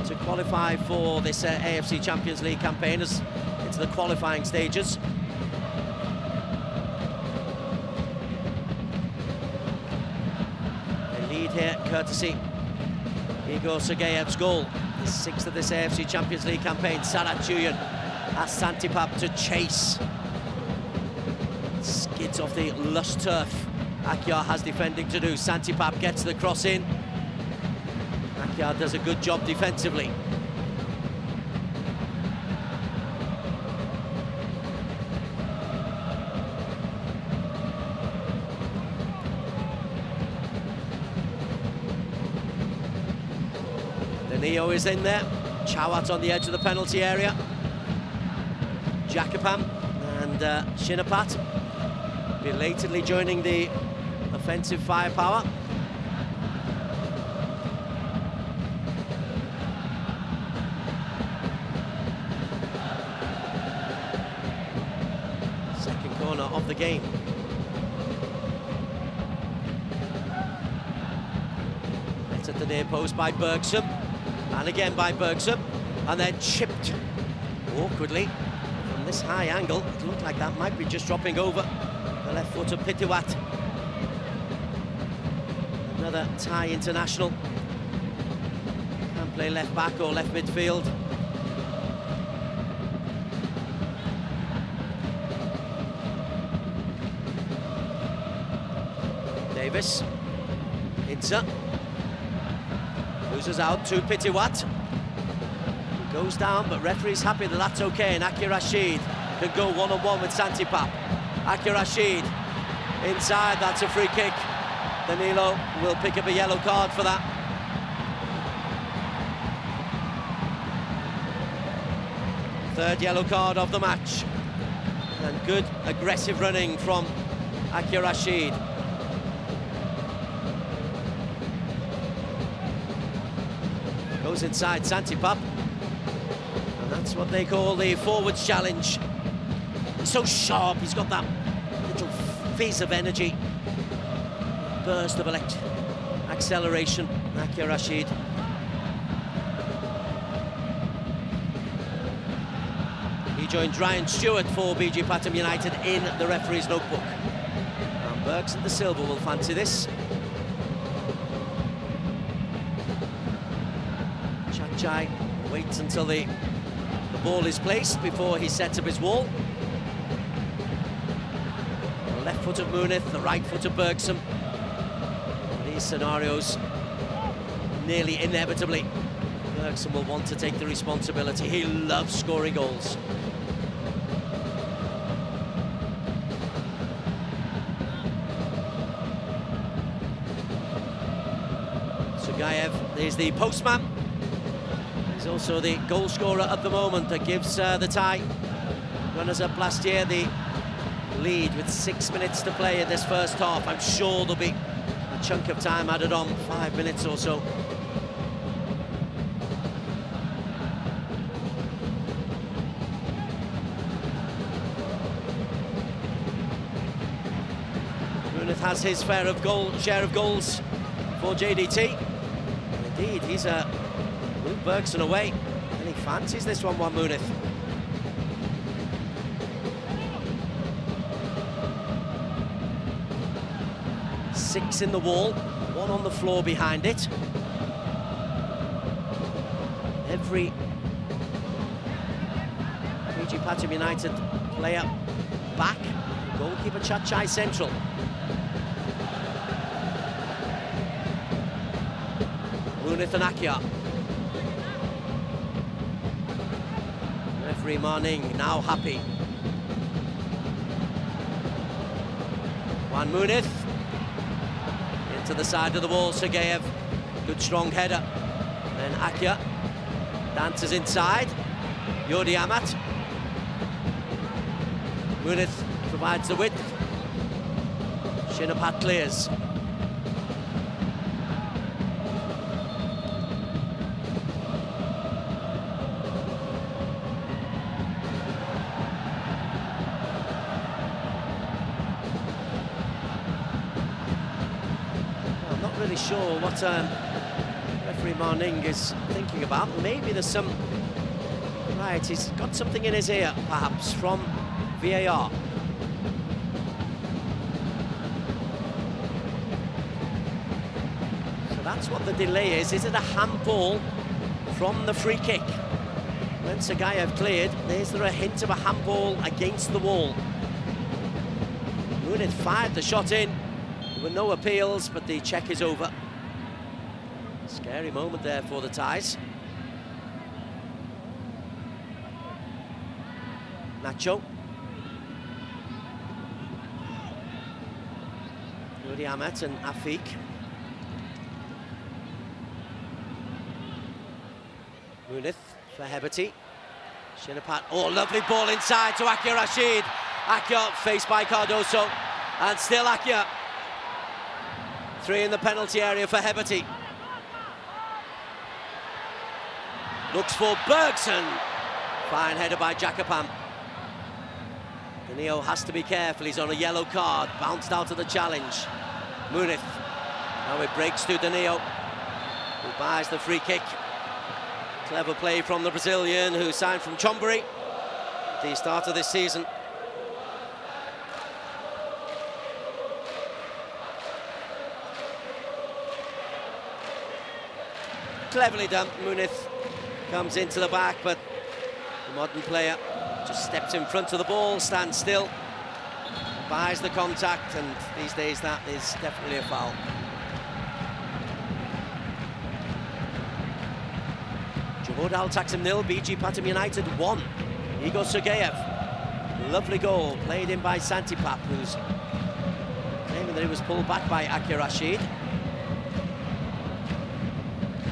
to qualify for this AFC Champions League campaign into the qualifying stages. They lead here courtesy Igor Sergeyev's goal, his 6th of this AFC Champions League campaign. Sarat Chuyan asks Santipap to chase. Skids off the lush turf. Akyar has defending to do. Santipap gets the cross in. Akyar does a good job defensively. Neo is in there. Chawat on the edge of the penalty area. Jakapam and Shinapat belatedly joining the offensive firepower. Second corner of the game. Met at the near post by Bergson. And again by Bergson, and then chipped awkwardly from this high angle. It looked like that might be just dropping over the left foot of Pitiwat. Another Thai international. Can play left back or left midfield. Davis, Inter. Loses out to Pitiwat. Goes down, but referee's happy that that's okay, and Akir Rashid can go one-on-one with Santipap. Akir Rashid inside, that's a free kick. Danilo will pick up a yellow card for that. Third yellow card of the match. And good aggressive running from Akir Rashid. Goes inside Santipap, and that's what they call the forwards challenge. He's so sharp, he's got that little fizz of energy, burst of acceleration. Akir Rashid. He joined Ryan Stewart for BG Pathum United in the referee's notebook. And Bergs and the Silva will fancy this. Chai waits until the ball is placed before he sets up his wall. The left foot of Munith, the right foot of Bergson. These scenarios, nearly inevitably, Bergson will want to take the responsibility. He loves scoring goals. Sugayev is the postman. He's also the goal scorer at the moment that gives the Thai runners-up last year the lead with 6 minutes to play in this first half. I'm sure there'll be a chunk of time added on, 5 minutes or so. Munith has his share of goals for JDT. And indeed, he's moved Bergson away, and he fancies this one, Munith. Six in the wall, one on the floor behind it. Every BG Pathum United player back. Goalkeeper Chachai central. Munith and Akyar. Referee Marning now happy. Juan Munith into the side of the wall. Sergeyev, good strong header. Then Akyar dances inside. Yodi Amat. Munith provides the width. Shinapat clears. I'm not really sure what referee Marning is thinking about. Maybe there's some... Right, he's got something in his ear, perhaps, from VAR. So that's what the delay is. Is it a handball from the free kick? When Sergeyev cleared, is there a hint of a handball against the wall? Muniz fired the shot in. There were no appeals, but the check is over. Scary moment there for the Thais. Nacho. Yuri Ahmet and Afik. Muniz for Heberty. Shinapat. Oh, lovely ball inside to Akia Rashid. Akia faced by Cardoso. And still Akia. 3 in the penalty area for Heberty. Looks for Bergson. Fine header by Jakapam. Danilo has to be careful, he's on a yellow card, bounced out of the challenge. Muniz, now it breaks to Danilo, who buys the free kick. Clever play from the Brazilian, who signed from Chonburi at the start of this season. Cleverly done, Muniz comes into the back, but the modern player just steps in front of the ball, stands still, buys the contact, and these days that is definitely a foul. Johor Darul Taksim 0, BG Pathum United 1. Igor Sergeyev, lovely goal, played in by Santipap, who's claiming that he was pulled back by Akia Rashid.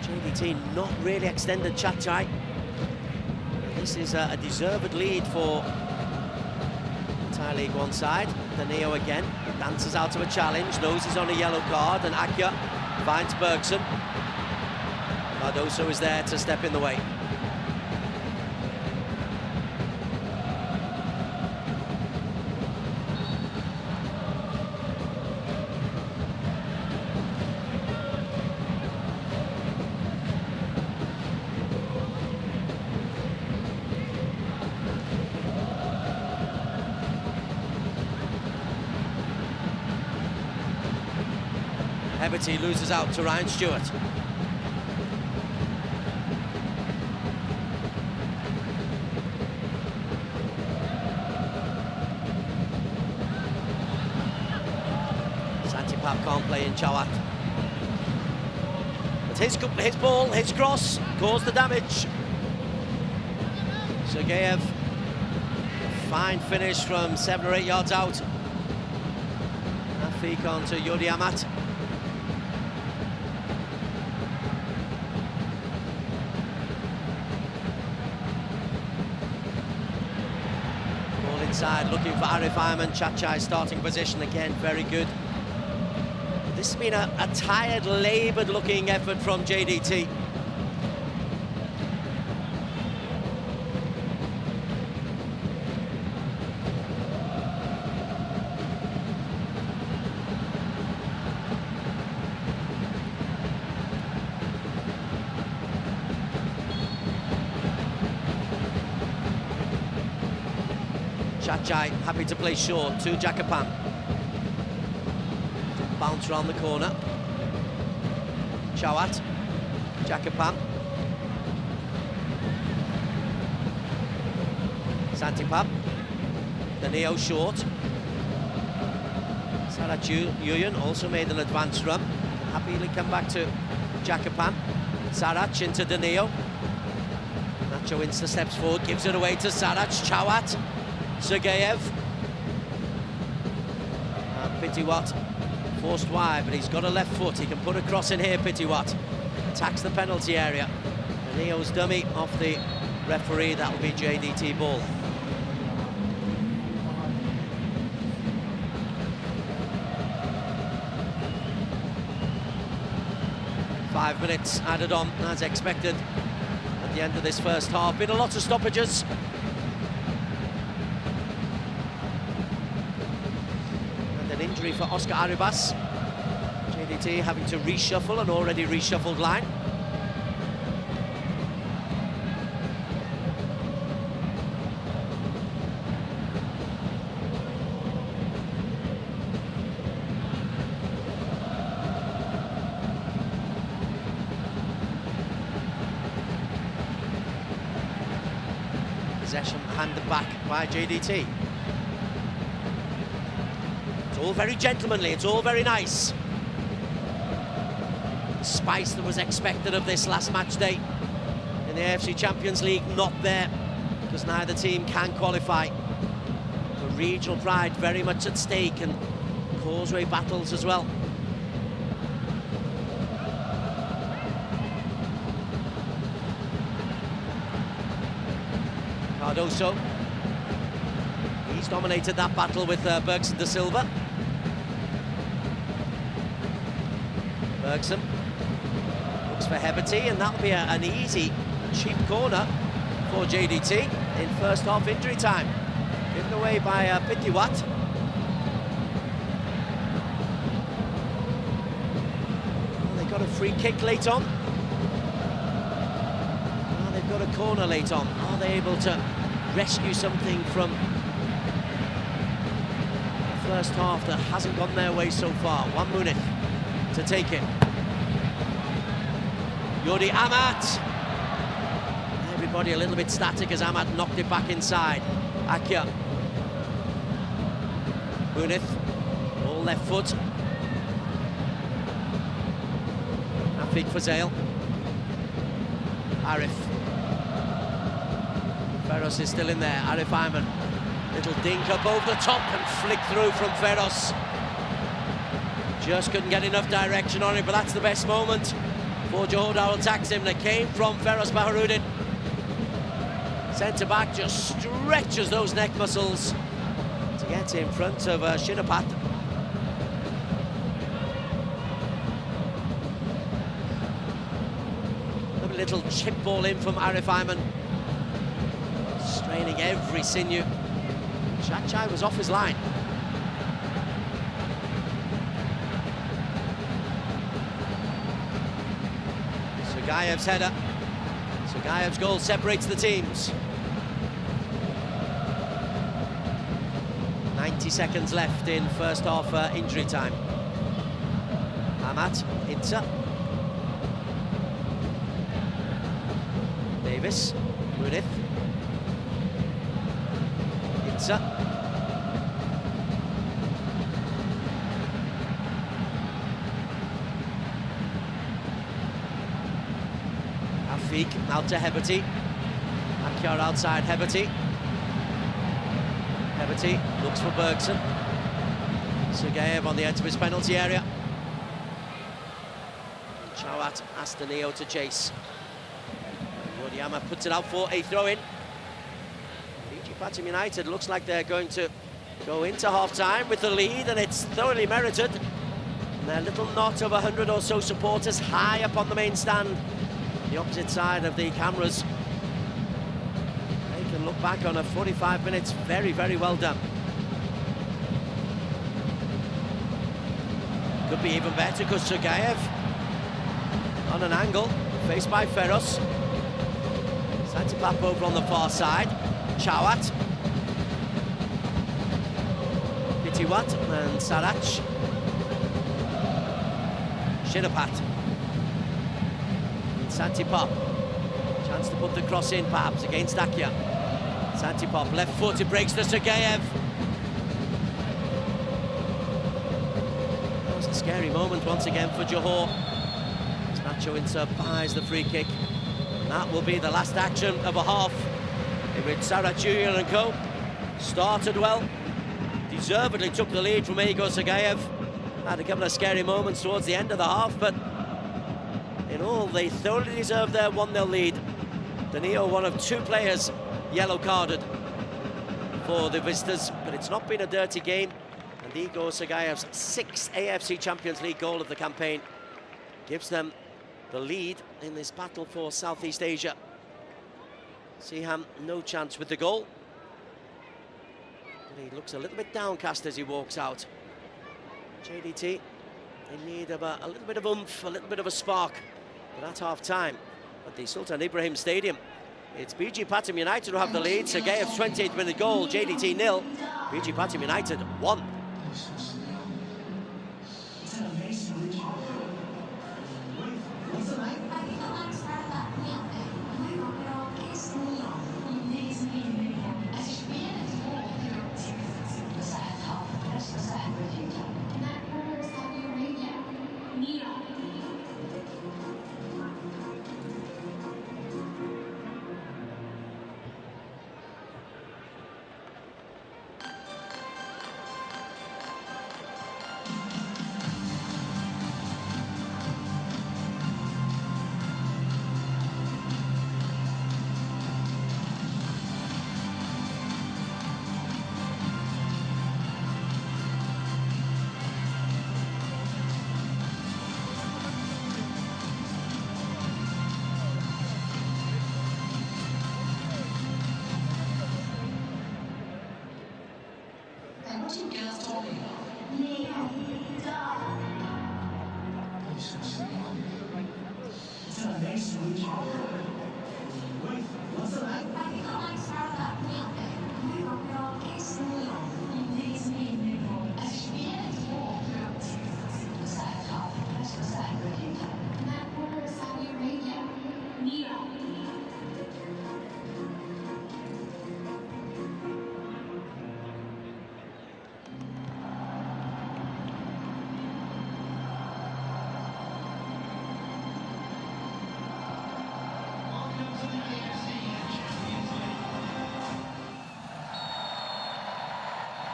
JDT not really extended Chachai. This is a deserved lead for the Thai League 1 side. Danilo again, dances out of a challenge, knows he's on a yellow card, and Akia finds Bergson. Cardoso is there to step in the way. Heberty loses out to Ryan Stewart. Santipap can't play in Chawat. But his ball, his cross, caused the damage. Sergeyev, fine finish from 7 or 8 yards out. Afik on to Yuri Amat. Inside, looking for Arif Ayman. Chachai's starting position again, very good. This has been a tired, laboured looking effort from JDT. Chachai happy to play short to Jakapam. Bounce around the corner. Chawat. Jakapam. Santipap. Danilo short. Sarach Yuyan also made an advanced run. Happily come back to Jakapam. Sarach into Danilo. Nacho Insta steps forward, gives it away to Sarach. Chawat. Sergeyev. Pitiwat forced wide, but he's got a left foot. He can put a cross in here, Pitiwat. Attacks the penalty area. Neo's dummy off the referee. That will be JDT ball. 5 minutes added on as expected at the end of this first half. Been a lot of stoppages. And an injury for Oscar Arribas. JDT having to reshuffle an already reshuffled line. Possession handed back by JDT. It's all very gentlemanly, it's all very nice. The spice that was expected of this last match day in the AFC Champions League, not there, because neither team can qualify. The regional pride very much at stake, and causeway battles as well. Cardoso, he's dominated that battle with Bergson da Silva. Bergson looks for Heberty, and that'll be an easy, cheap corner for JDT in first half injury time. Given away by Pitiwat. Well, they got a free kick late on. Well, they've got a corner late on. Are they able to rescue something from the first half that hasn't gone their way so far? 1 minute to take it. Yodi Amat. Everybody a little bit static as Amat knocked it back inside. Akia. Munith, all left foot. Afik Fazale. Arif. Ferros is still in there. Arif Ayman. Little dink up over the top and flick through from Ferros. Just couldn't get enough direction on it, but that's the best moment for Johor Darul Taksim that came from Ferros Baharudin. Centre-back just stretches those neck muscles to get in front of Shinapat. A little chip ball in from Arif Ayman. Straining every sinew. Chachai was off his line. Sugayev's header. Sugayev's goal separates the teams. 90 seconds left in first half injury time. Amat, Inter. Davis, Munith. Inter. Afik, out to Heberty. Akyar outside Heberty. Heberty looks for Bergson. Sugayev on the edge of his penalty area. Chawat asked Danio to chase. Wodiyama puts it out for a throw-in. Pathum United looks like they're going to go into half-time with the lead, and it's thoroughly merited. And their little knot of 100 or so supporters high up on the main stand, the opposite side of the cameras. They can look back on a 45 minutes very, very well done. Could be even better because Sugayev on an angle, faced by Ferros. Santipap over on the far side. Chawat, Pitiwat and Sarach. Shinapat. Santipap. Chance to put the cross in perhaps against Akia. Santipap, left foot, it breaks to Sugayev. That was a scary moment once again for Johor. Nacho Inter buys the free kick. And that will be the last action of a half, in which Sarach Junior and co started well, deservedly took the lead from Igor Sugayev. Had a couple of scary moments towards the end of the half, but in all, they thoroughly deserved their 1-0 lead. Danilo, one of 2 players yellow carded for the visitors, but it's not been a dirty game. And Igor Sugayev's 6th AFC Champions League goal of the campaign gives them the lead in this battle for Southeast Asia. Siham, no chance with the goal. He looks a little bit downcast as he walks out. JDT, they need a little bit of oomph, a little bit of a spark. But at half-time, at the Sultan Ibrahim Stadium, it's BG Pathum United who have the lead. Sergeyev's 28th-minute goal, JDT 0, BG Pathum United 1.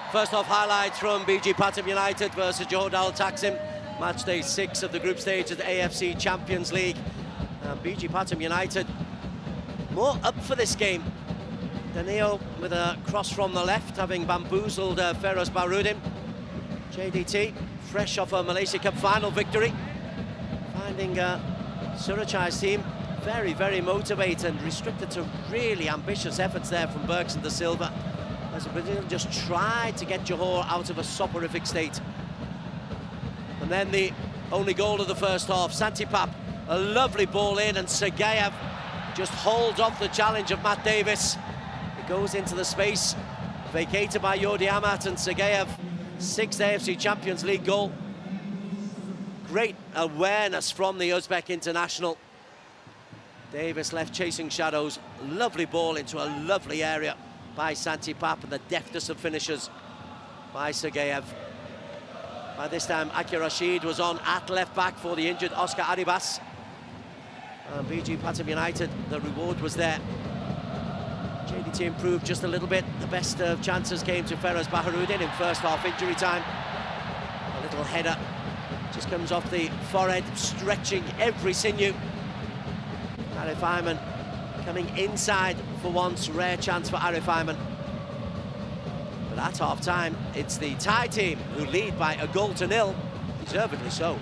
First off, highlights from BG Pathum United versus Johor Darul Taksim. Match day 6 of the group stage of the AFC Champions League. BG Pathum United more up for this game. Danilo with a cross from the left, having bamboozled Feroz Barudin. JDT, fresh off a Malaysia Cup final victory. Finding Surachai's team very, very motivated and restricted to really ambitious efforts there from Berks and De Silva, as the Brazilian just tried to get Johor out of a soporific state. And then the only goal of the first half, Santipap, a lovely ball in, and Sergeyev just holds off the challenge of Matt Davis. It goes into the space, vacated by Yordi Amat, and Sergeyev, 6th AFC Champions League goal. Great awareness from the Uzbek international. Davis left chasing shadows, lovely ball into a lovely area by Santipap, and the deftest of finishes by Sergeyev. By this time, Akir Rashid was on at left-back for the injured Oscar Arribas. BG Pathum United, the reward was there. JDT improved just a little bit. The best of chances came to Feroz Baharudin in first half injury time. A little header just comes off the forehead, stretching every sinew. Arif Ayman coming inside for once, rare chance for Arif Ayman. But at half-time, it's the Thai team who lead by a goal to nil, deservedly so.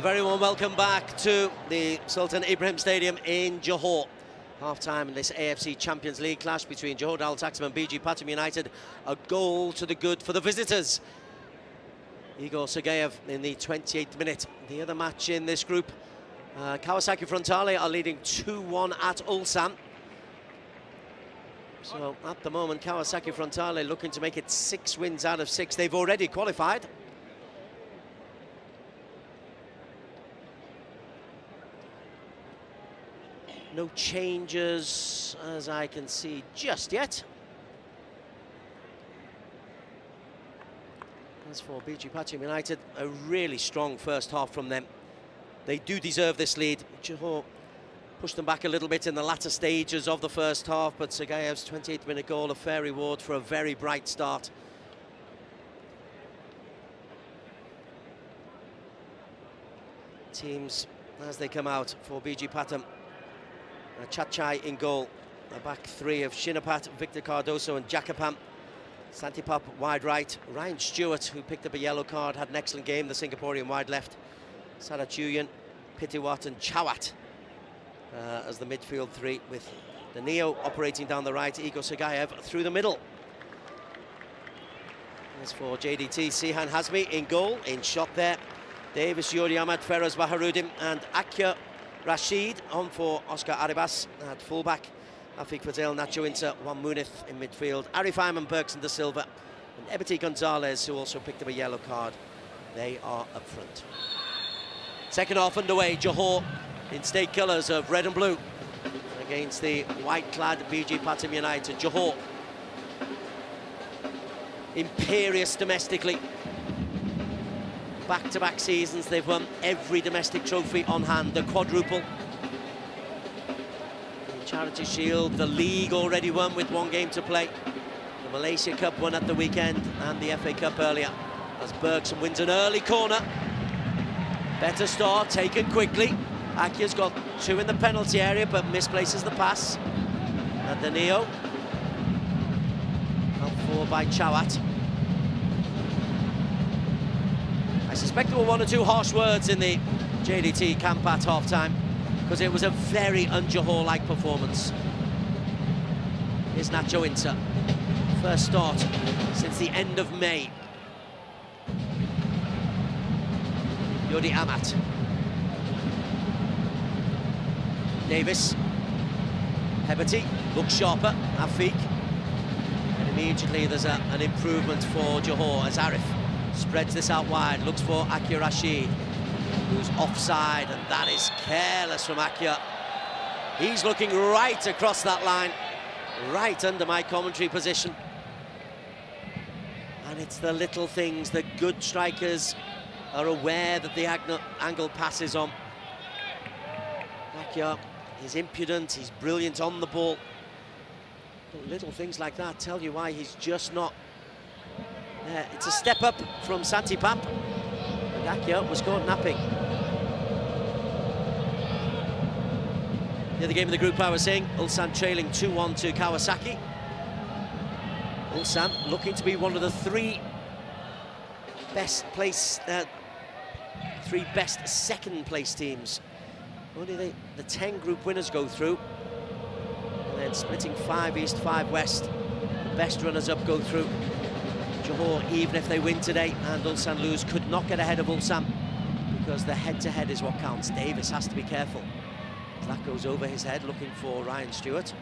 A very warm welcome back to the Sultan Ibrahim Stadium in Johor. Half-time in this AFC Champions League clash between Johor Darul Taksim and BG Pathum United. A goal to the good for the visitors. Igor Sergeyev in the 28th minute. The other match in this group, Kawasaki Frontale are leading 2-1 at Ulsan. So at the moment, Kawasaki Frontale looking to make it 6 wins out of 6. They've already qualified. No changes, as I can see, just yet. As for BG Pathum United, a really strong first half from them. They do deserve this lead. Johor pushed them back a little bit in the latter stages of the first half, but Sergeyev's 28th-minute goal, a fair reward for a very bright start. Teams, as they come out for BG Pathum. Chachai in goal, a back three of Shinapat, Victor Cardoso and Jakapam. Santipap wide right, Ryan Stewart, who picked up a yellow card, had an excellent game, the Singaporean wide left. Sarachuyan, Pitiwat and Chawat as the midfield three, with the Neo operating down the right, Igor Sergeyev through the middle. As for JDT, Sihan Hazmi in goal, in shot there. Davis, Yuri Ahmad, Feroz Baharuddin and Akya Rashid on for Oscar Arribas at fullback. Afiq Patel, Nacho Inter, Juan Munith in midfield. Arif Ayman, Bergson De Silva and Ebiti Gonzalez, who also picked up a yellow card. They are up front. Second half underway, Johor in state colours of red and blue against the white-clad BG Pathum United. Johor, imperious domestically. Back-to-back seasons, they've won every domestic trophy on hand, the quadruple. The Charity Shield, the league already won with 1 game to play. The Malaysia Cup won at the weekend and the FA Cup earlier. As Bergson wins an early corner. Better start, taken quickly. Akia's got 2 in the penalty area, but misplaces the pass. And the Neo. Helped forward by Chawat. I suspect there were 1 or 2 harsh words in the JDT camp at half-time, because it was a very un-Johor-like performance. Here's Nacho Inter. First start since the end of May. Yodi Amat. Davis. Hebati looks sharper. Afiq. And immediately there's an improvement for Johor as Arif spreads this out wide, looks for Akya Rashid, who's offside, and that is careless from Akya. He's looking right across that line, right under my commentary position. And it's the little things that good strikers are aware that the angle passes on. Akya, he's impudent, he's brilliant on the ball. But little things like that tell you why he's just not. It's a step up from Santipap, and Akya was caught napping. The other game of the group, I was saying, Ulsan trailing 2-1 to Kawasaki. Ulsan looking to be one of the 3 best second place teams. Only the 10 group winners go through, and then splitting 5 East, 5 West. The best runners up go through. Johor, even if they win today and Ulsan lose, could not get ahead of Ulsan, because the head-to-head is what counts. Davis has to be careful. That goes over his head, looking for Ryan Stewart.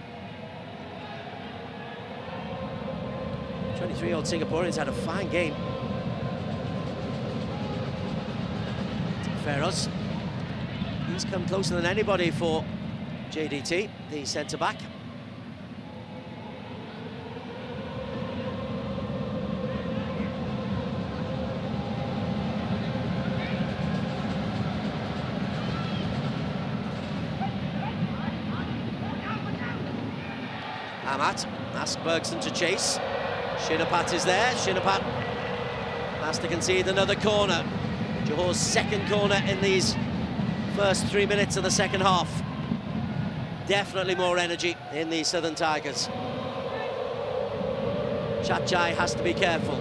23-year-old Singaporeans had a fine game. Feroz, he's come closer than anybody for JDT, the centre-back. Amat asks Bergson to chase. Shinapat is there. Shinapat has to concede another corner. Johor's second corner in these first 3 minutes of the second half. Definitely more energy in the Southern Tigers. Chachai has to be careful.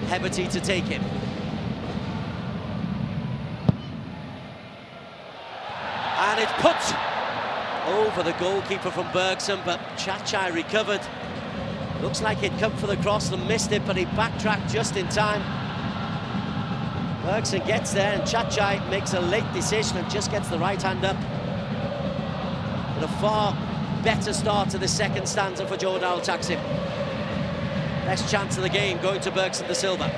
Hebati to take him. And it's put over the goalkeeper from Bergson, but Chachai recovered. Looks like he'd come for the cross and missed it, but he backtracked just in time. Bergson gets there and Chachai makes a late decision and just gets the right hand up. But a far better start to the second stanza for Johor Darul Taksim. Best chance of the game going to Bergson de Silva.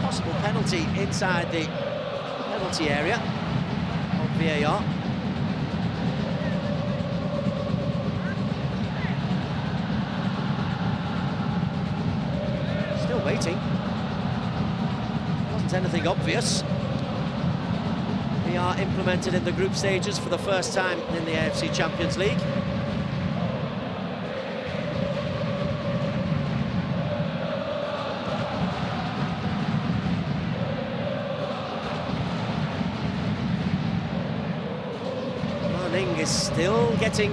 Possible penalty inside the penalty area of VAR. Still waiting. Wasn't anything obvious. VAR implemented in the group stages for the first time in the AFC Champions League. Is still getting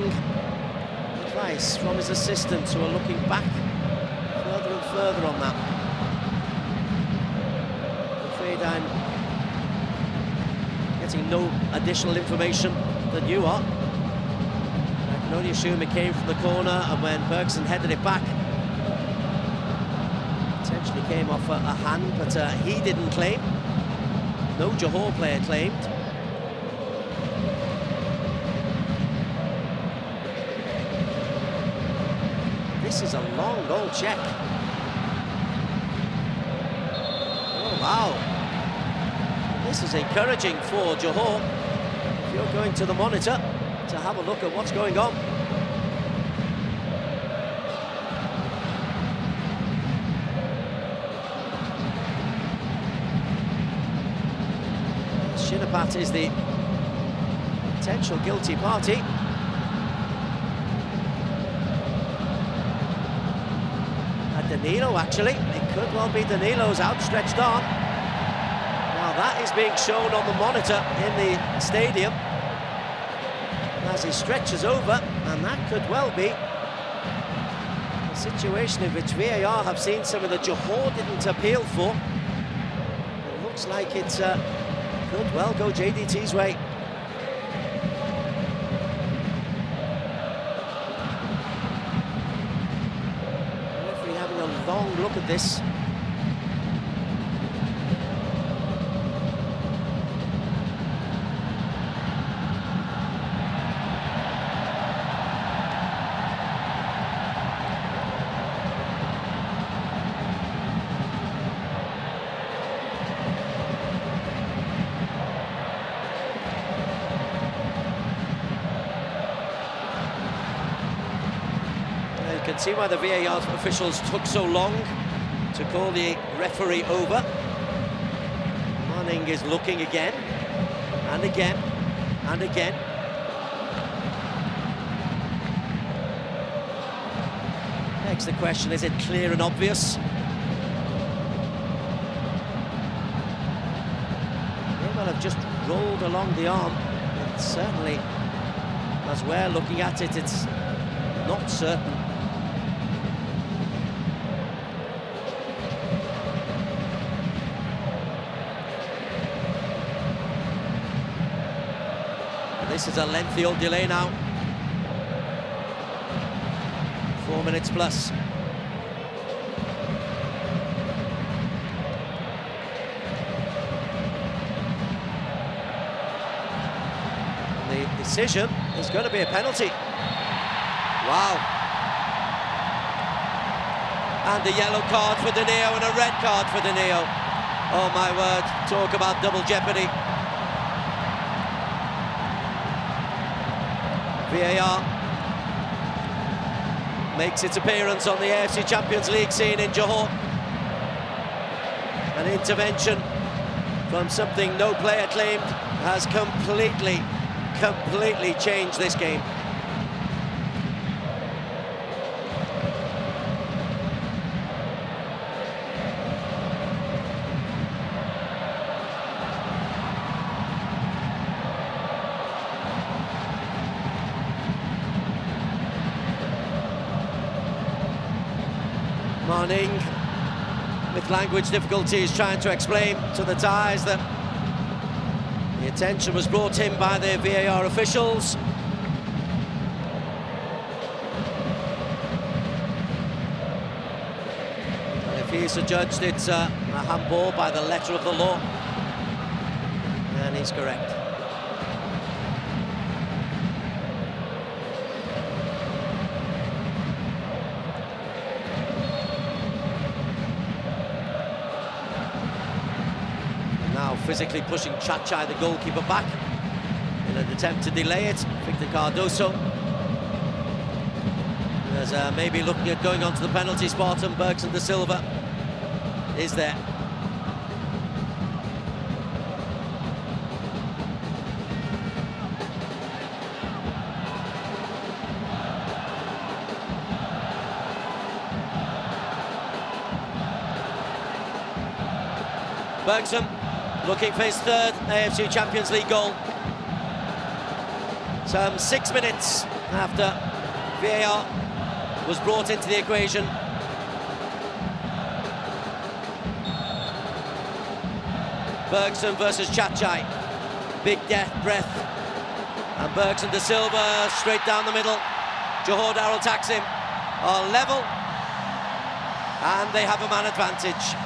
advice from his assistants, who are looking back further and further on that. I'm afraid I'm getting no additional information than you are. I can only assume it came from the corner, and when Bergson headed it back, potentially came off a hand, but he didn't claim. No Johor player claimed. This is a long goal check. Oh, wow. This is encouraging for Johor. If you're going to the monitor to have a look at what's going on. Shinapat is the potential guilty party. Danilo, actually. It could well be Danilo's outstretched arm. Now that is being shown on the monitor in the stadium as he stretches over, and that could well be a situation in which VAR have seen something that Johor didn't appeal for. It looks like it could well go JDT's way. Long look at this. You can see why the VAR officials took so long to call the referee over. Manning is looking again, and again, and again. Begs the question, is it clear and obvious? They will have just rolled along the arm. But certainly, as we're looking at it, it's not certain. This is a lengthy old delay now. 4 minutes plus. The decision is going to be a penalty. Wow. And a yellow card for Danilo and a red card for Danilo. Oh my word, talk about double jeopardy. VAR makes its appearance on the AFC Champions League scene in Johor. An intervention from something no player claimed has completely changed this game. Fanning, with language difficulties, trying to explain to the Thais that the attention was brought in by the VAR officials. And if he's adjudged it's a handball by the letter of the law, then he's correct. Now physically pushing Chachai, the goalkeeper, back in an attempt to delay it. Victor Cardoso is maybe looking at going onto the penalty spot, and Bergson da Silva is there. Bergson looking for his third AFC Champions League goal. Some 6 minutes after VAR was brought into the equation. Bergson versus Chachai. Big death breath. And Bergson da Silva straight down the middle. Johor Darul attacks him. Are level. And they have a man advantage.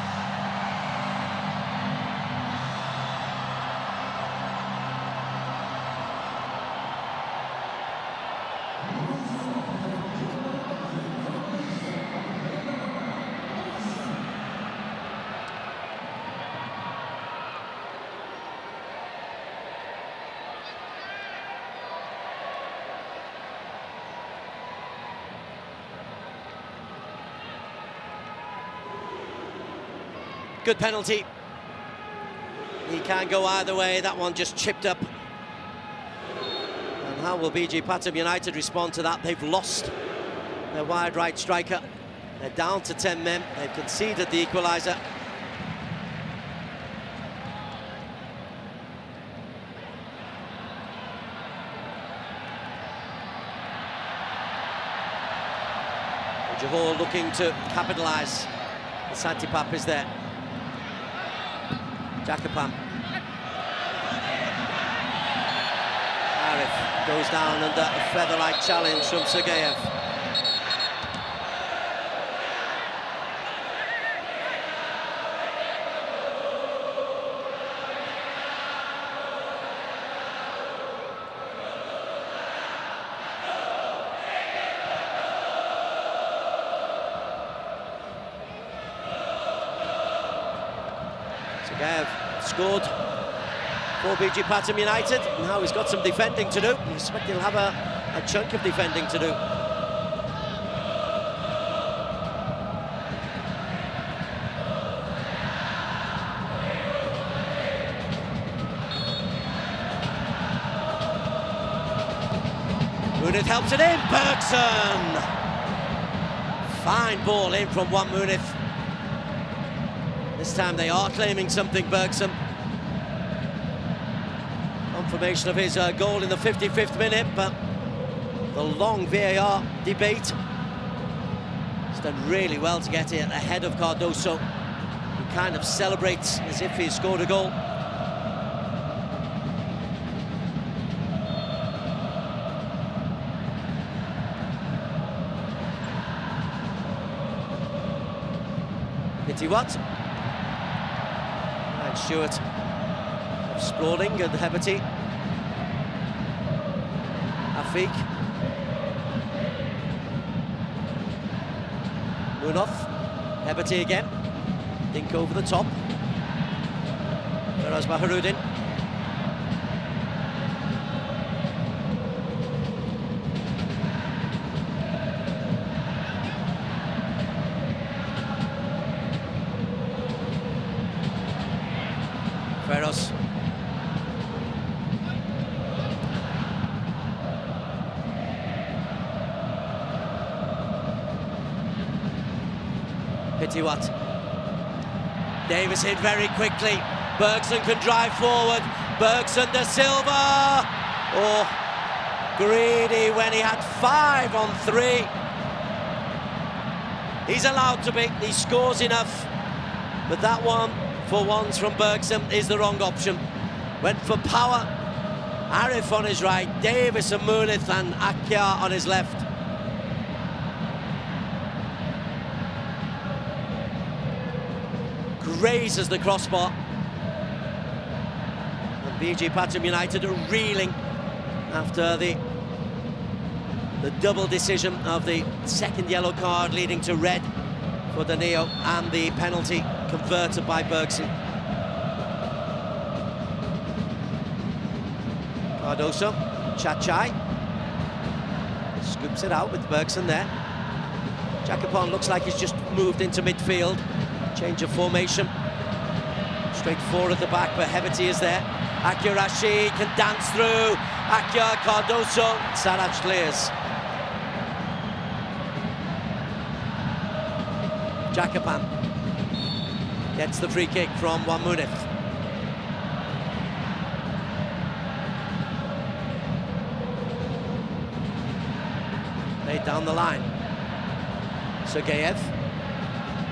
Good penalty. He can go either way. That one just chipped up. And how will BG Pathum United respond to that? They've lost their wide right striker. They're down to 10 men. They've conceded the equaliser. Johor looking to capitalise. The Santipap is there. Jakapam. Arif goes down under a feather-like challenge from Sergeyev. Sergeyev scored for BG Pathum United. Now he's got some defending to do. I expect he'll have a chunk of defending to do. Munith helps it in. Bergson! Fine ball in from Juan Munith. This time they are claiming something, Bergson. Confirmation of his goal in the 55th minute, but the long VAR debate. He's done really well to get it ahead of Cardoso, who kind of celebrates as if he scored a goal. Pitiwat. And Stewart, Sprawling and Heberty. Afik. Munoz. Heberty again. Dink over the top. Feroz Baharudin. Feroz. Pitiwat. Davis in very quickly. Bergson can drive forward. Bergson da Silva. Oh, greedy when he had 5 on 3. He's allowed to be. He scores enough. But that one, for once, from Bergson is the wrong option. Went for power. Arif on his right, Davis and Munith and Akyar on his left. Grazes the crossbar. And BG Pathum United are reeling after the double decision of the second yellow card leading to red for Danilo and the penalty converted by Bergson. Cardoso, Chachai scoops it out with Bergson there. Jacopon looks like he's just moved into midfield. Change of formation. Straight forward at the back, but Heberty is there. Akyar Rashid can dance through. Akyar, Cardoso, Saraj clears. Jacopon gets the free kick from Wan Munith. Laid down the line. Sergeyev.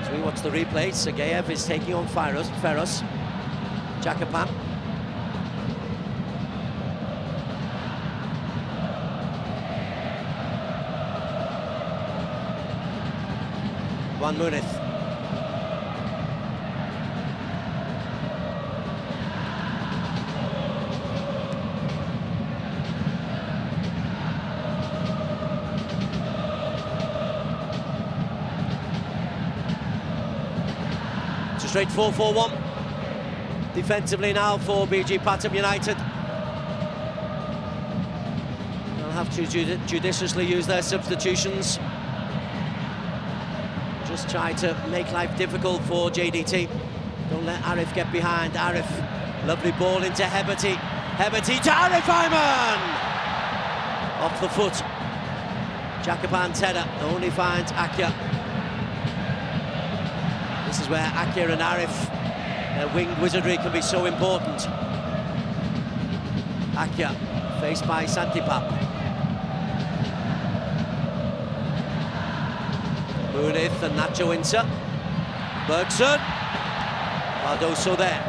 So we watch the replay. Sergeyev is taking on Ferros. Jacopon. Wan Munith. It's a straight 4-4-1. Defensively now for BG Pathum United. They'll have to judiciously use their substitutions. Just try to make life difficult for JDT. Don't let Arif get behind. Arif, lovely ball into Heberty. Heberty to Arif Ayman! Off the foot. Jacopon Tedder only finds Akyar. This is where Akyar and Arif, their winged wizardry can be so important. Akyar, faced by Santipap. Munith and Nacho Inter. Bergson. Cardoso there.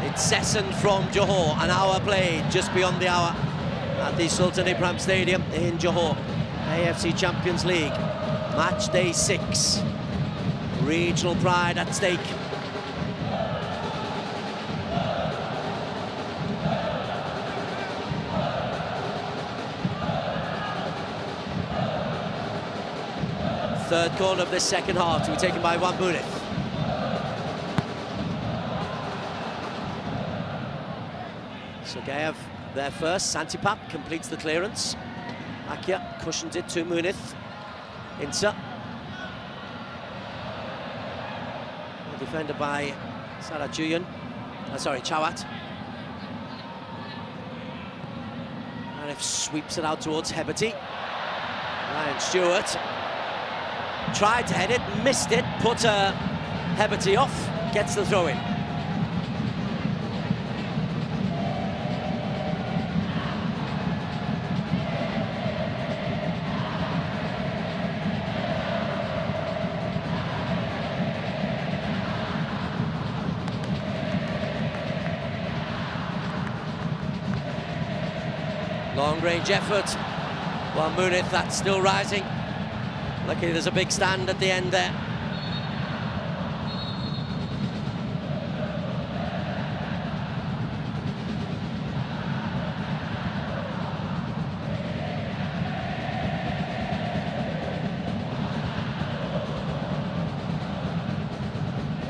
Incessant from Johor. An hour played, just beyond the hour, at the Sultan Ibrahim Stadium in Johor. AFC Champions League. Match day 6. Regional pride at stake. Third corner of this second half to be taken by Wan Munith. Sergeyev there first. Santipap completes the clearance. Akyar cushions it to Munith. Inter. Defended by Sarajuyan. Chawat. Arif sweeps it out towards Heberty. Ryan Stewart tried to head it, missed it, put Heberty off, gets the throw in. Long-range effort. Wan Munith, that's still rising. Luckily there's a big stand at the end there.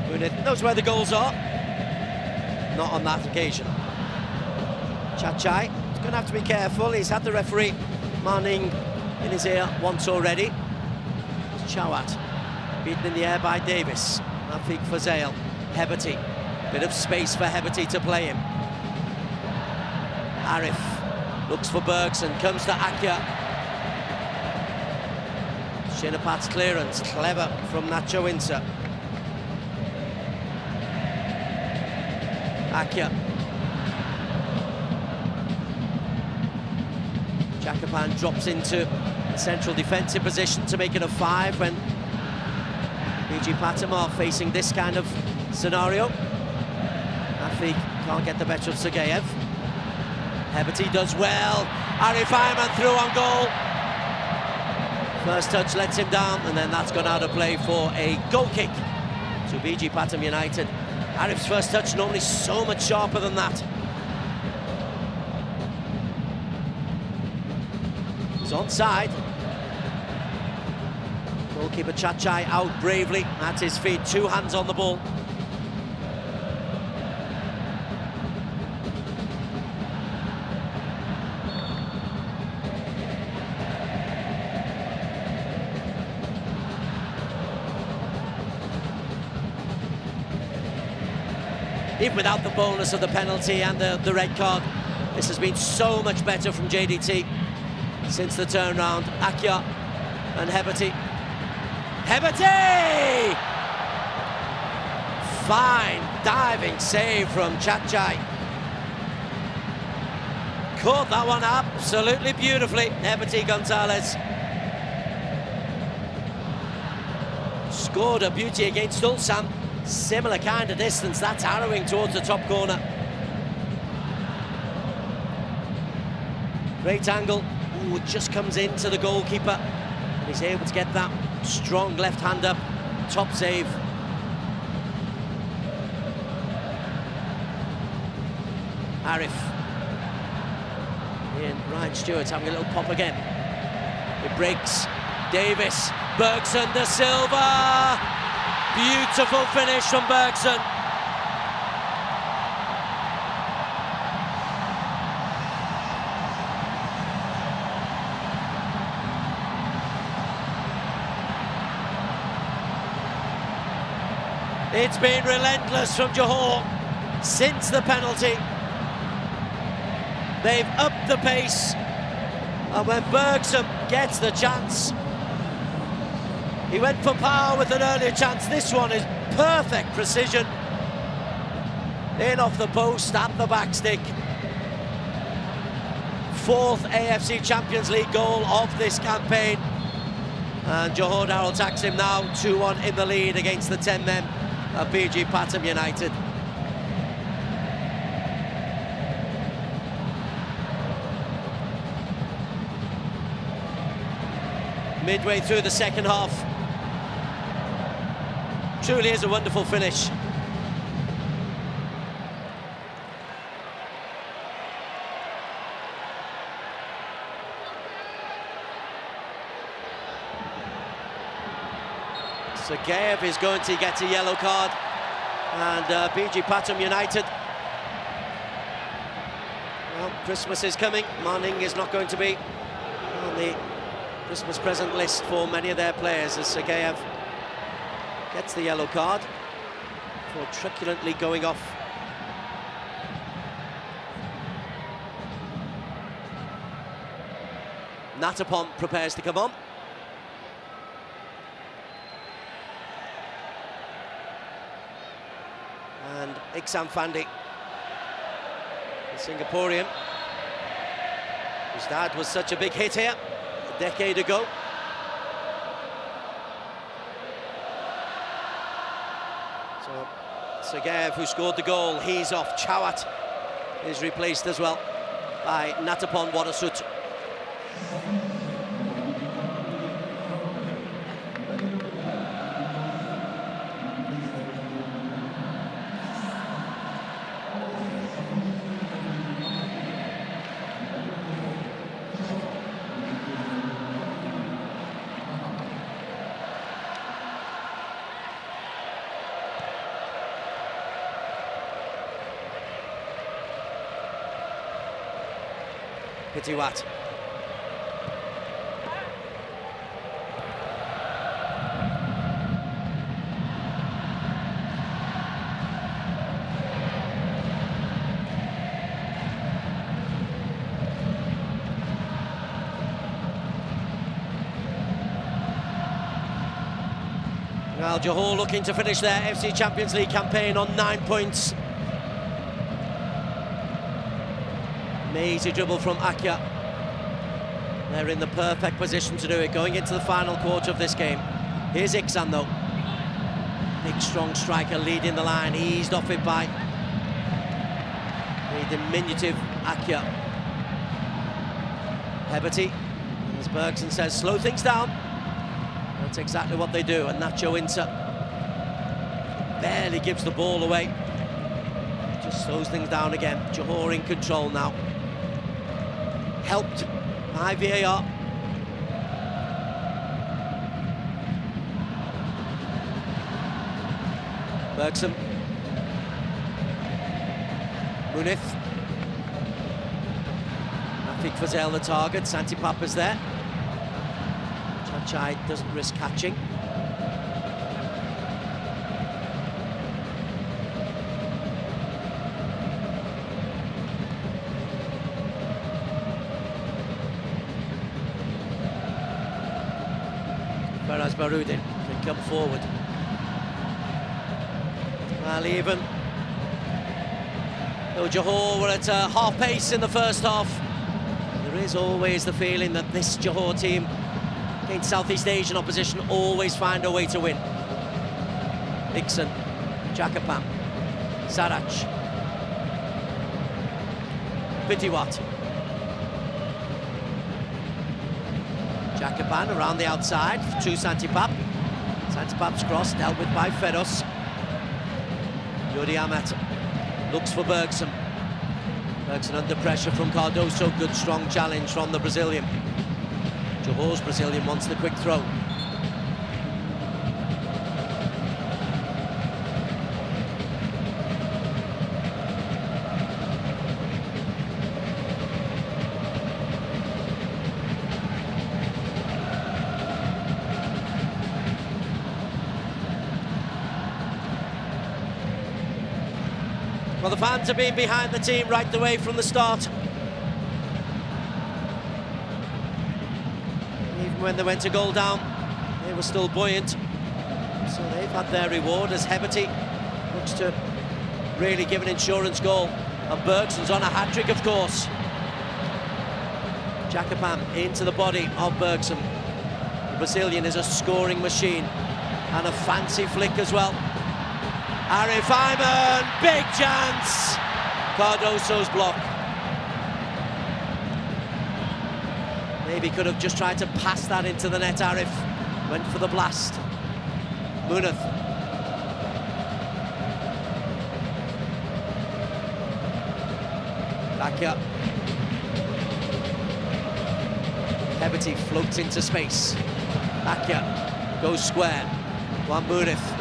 Munith knows where the goals are. Not on that occasion. Chachai. Going to have to be careful. He's had the referee Manning in his ear once already. Chawat beaten in the air by Davis. Afiq Fazale. Heberty. Bit of space for Heberty to play him. Arif looks for Bergson, comes to Akyar. Shinapat's clearance, clever from Nacho Inter. Akyar. Jacopon drops into central defensive position to make it a 5 when PG Pathum are facing this kind of scenario. Afi can't get the better of Sergeyev. Heberty does well. Arif Ayman through on goal. First touch lets him down, and then that's gone out of play for a goal kick to PG Pathum United. Arif's first touch normally so much sharper than that. He's onside. Goalkeeper Chachai out bravely at his feet, 2 hands on the ball. Even without the bonus of the penalty and the red card, this has been so much better from JDT since the turnaround. Akia and Heberty. Heberty! Fine diving save from Chachai. Caught that one absolutely beautifully, Heberty Gonzalez. Scored a beauty against Ulsan. Similar kind of distance, that's arrowing towards the top corner. Great angle. Ooh, it just comes into the goalkeeper, and he's able to get that strong left hand up. Top save. Arif. Ian Ryan Stewart's having a little pop again. It breaks. Davis. Bergson de Silva. Beautiful finish from Bergson. It's been relentless from Johor since the penalty. They've upped the pace, and when Bergson gets the chance, he went for power with an earlier chance. This one is perfect precision. In off the post at the back stick. 4th AFC Champions League goal of this campaign. And Johor Darul attacks him now, 2-1 in the lead against the 10 men of PG Pathum United. Midway through the second half. Truly is a wonderful finish. Sergeyev is going to get a yellow card, and PG Pathum United. Well, Christmas is coming. Manning is not going to be on the Christmas present list for many of their players, as Sergeyev gets the yellow card for truculently going off. Natapon prepares to come on. And Iksan Fandi, the Singaporean, whose dad was such a big hit here a decade ago. So Sergeyev, who scored the goal, he's off. Chawat is replaced as well by Natapon Wadasut. Pitiwat. Well, Johor looking to finish their AFC Champions League campaign on 9 points. Mazy dribble from Akia. They're in the perfect position to do it, going into the final quarter of this game. Here's Iksan, though. Big, strong striker leading the line, eased off it by the diminutive Akia. Heberty, as Bergson says, slow things down. That's exactly what they do, and Nacho Inter barely gives the ball away. Just slows things down again. Johor in control now. Helped by VAR. Bergson. Munith. Rafik Fazel the target. Santi Papa's there. Chachai doesn't risk catching. Faraz Barudin can come forward. Well, even though Johor were at half pace in the first half, there is always the feeling that this Johor team against Southeast Asian opposition always find a way to win. Iksan, Jakapam, Sarach, Pitiwat. Jakapan around the outside to Santipap. Santipap's cross dealt with by Fedos. Yuri Amat looks for Bergson. Bergson under pressure from Cardoso. Good strong challenge from the Brazilian. Johor's Brazilian wants the quick throw. Well, the fans have been behind the team right the way from the start. Even when they went a goal down, they were still buoyant. So they've had their reward as Heberty looks to really give an insurance goal. And Bergson's on a hat-trick, of course. Jakapam into the body of Bergson. The Brazilian is a scoring machine and a fancy flick as well. Arif Ayman, big chance! Cardoso's block. Maybe could have just tried to pass that into the net, Arif. Went for the blast. Munith. Akia. Heberty floats into space. Akia goes square. One Munith.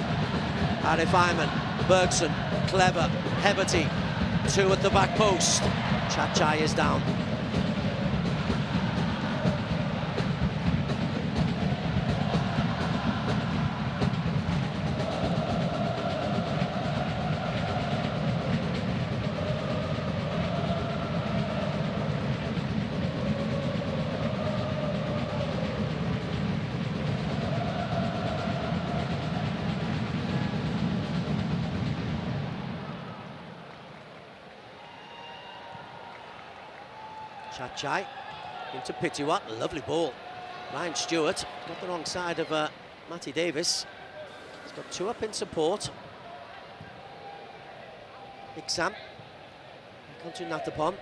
Arif Ayman, Bergson, clever, Heberty, two at the back post. Chachai is down. Chachai into Pitiwat, lovely ball. Ryan Stewart got the wrong side of Matty Davis. He's got two up in support. Iksan, back onto Natapon.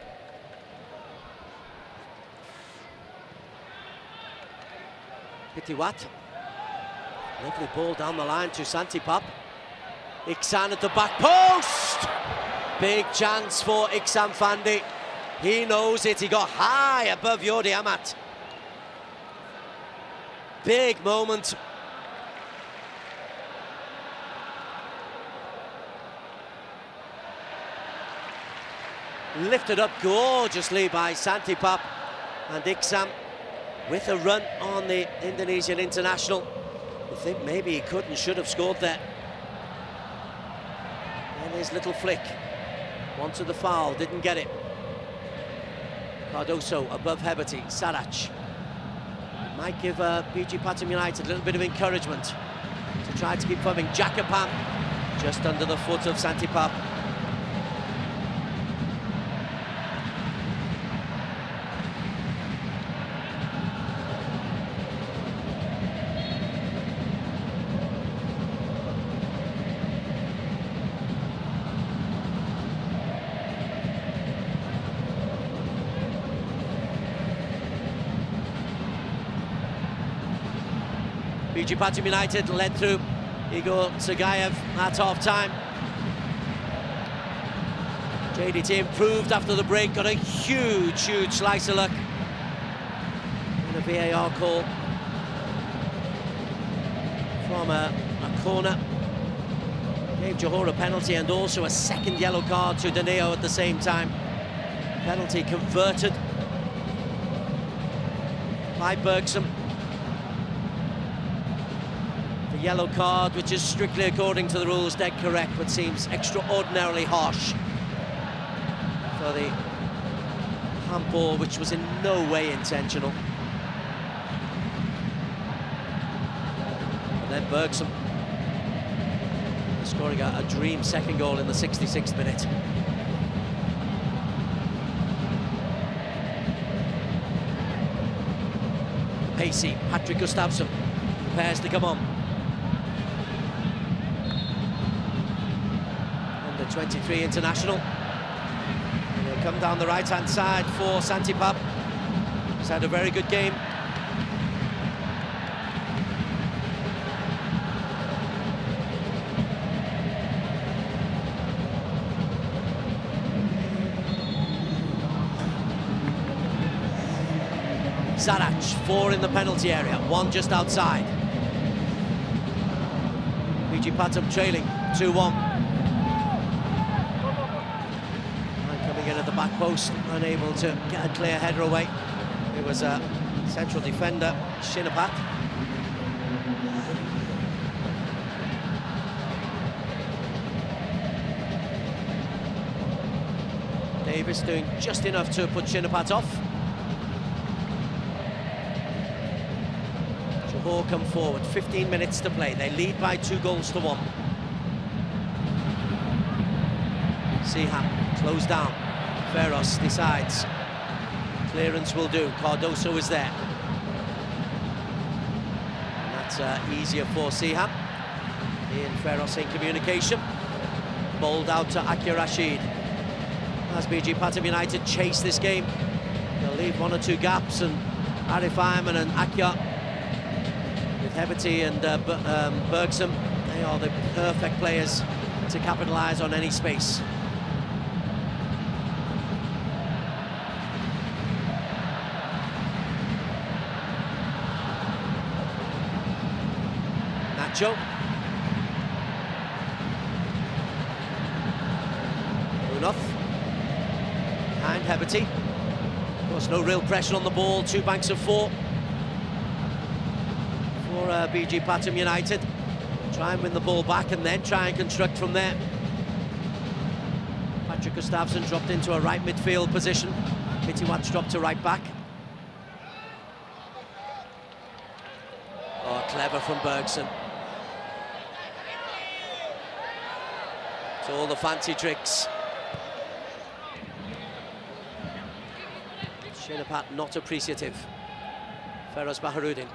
Pitiwat, lovely ball down the line to Santipap. Iksan at the back post! Big chance for Iksan Fandi. He knows it, he got high above Yodi Amat. Big moment. Lifted up gorgeously by Santipap, and Iksan with a run on the Indonesian international. I think maybe he could and should have scored there. And his little flick. Wanted the foul, didn't get it. Cardoso above Heberty, Sarach. Might give PG Pathum United a little bit of encouragement to try to keep coming. Jakapam just under the foot of Santipap. BG Pathum United led through Igor Tsagayev at half-time. JDT improved after the break, got a huge slice of luck. And a VAR call from a corner. Gave Johor a penalty and also a second yellow card to Daneo at the same time. Penalty converted by Bergson. The yellow card, which is strictly according to the rules dead correct, but seems extraordinarily harsh for the handball, which was in no way intentional. And then Bergson scoring a dream second goal in the 66th minute. Pacey, Patrick Gustafsson prepares to come on. Under 23 international. And he'll come down the right-hand side for Santipap. He's had a very good game. Sarac, 4 in the penalty area, 1 just outside. BG Pathum trailing 2-1. And coming in at the back post, unable to get a clear header away. It was a central defender, Shinapat. Davis doing just enough to put Shinapat off. Johor come forward, 15 minutes to play. They lead by 2-1. Siham closed down. Feros decides. Clearance will do. Cardoso is there. And that's easier for Siham. Ian Feros in communication. Bowled out to Akir Rashid. As BG Pathum United chase this game, they'll leave 1 or 2 gaps, and Arif Ayman and Akir with Heberty and Bergson, they are the perfect players to capitalise on any space. Nacho. Unoth. And Heberty. Of course, no real pressure on the ball, 2 banks of 4. For BG Pathum United. Try and win the ball back and then try and construct from there. Patrick Gustafsson dropped into a right midfield position. Mitiwat's dropped to right back. Oh, clever from Bergson. It's all the fancy tricks. Shinapat not appreciative. Feroz Baharuddin.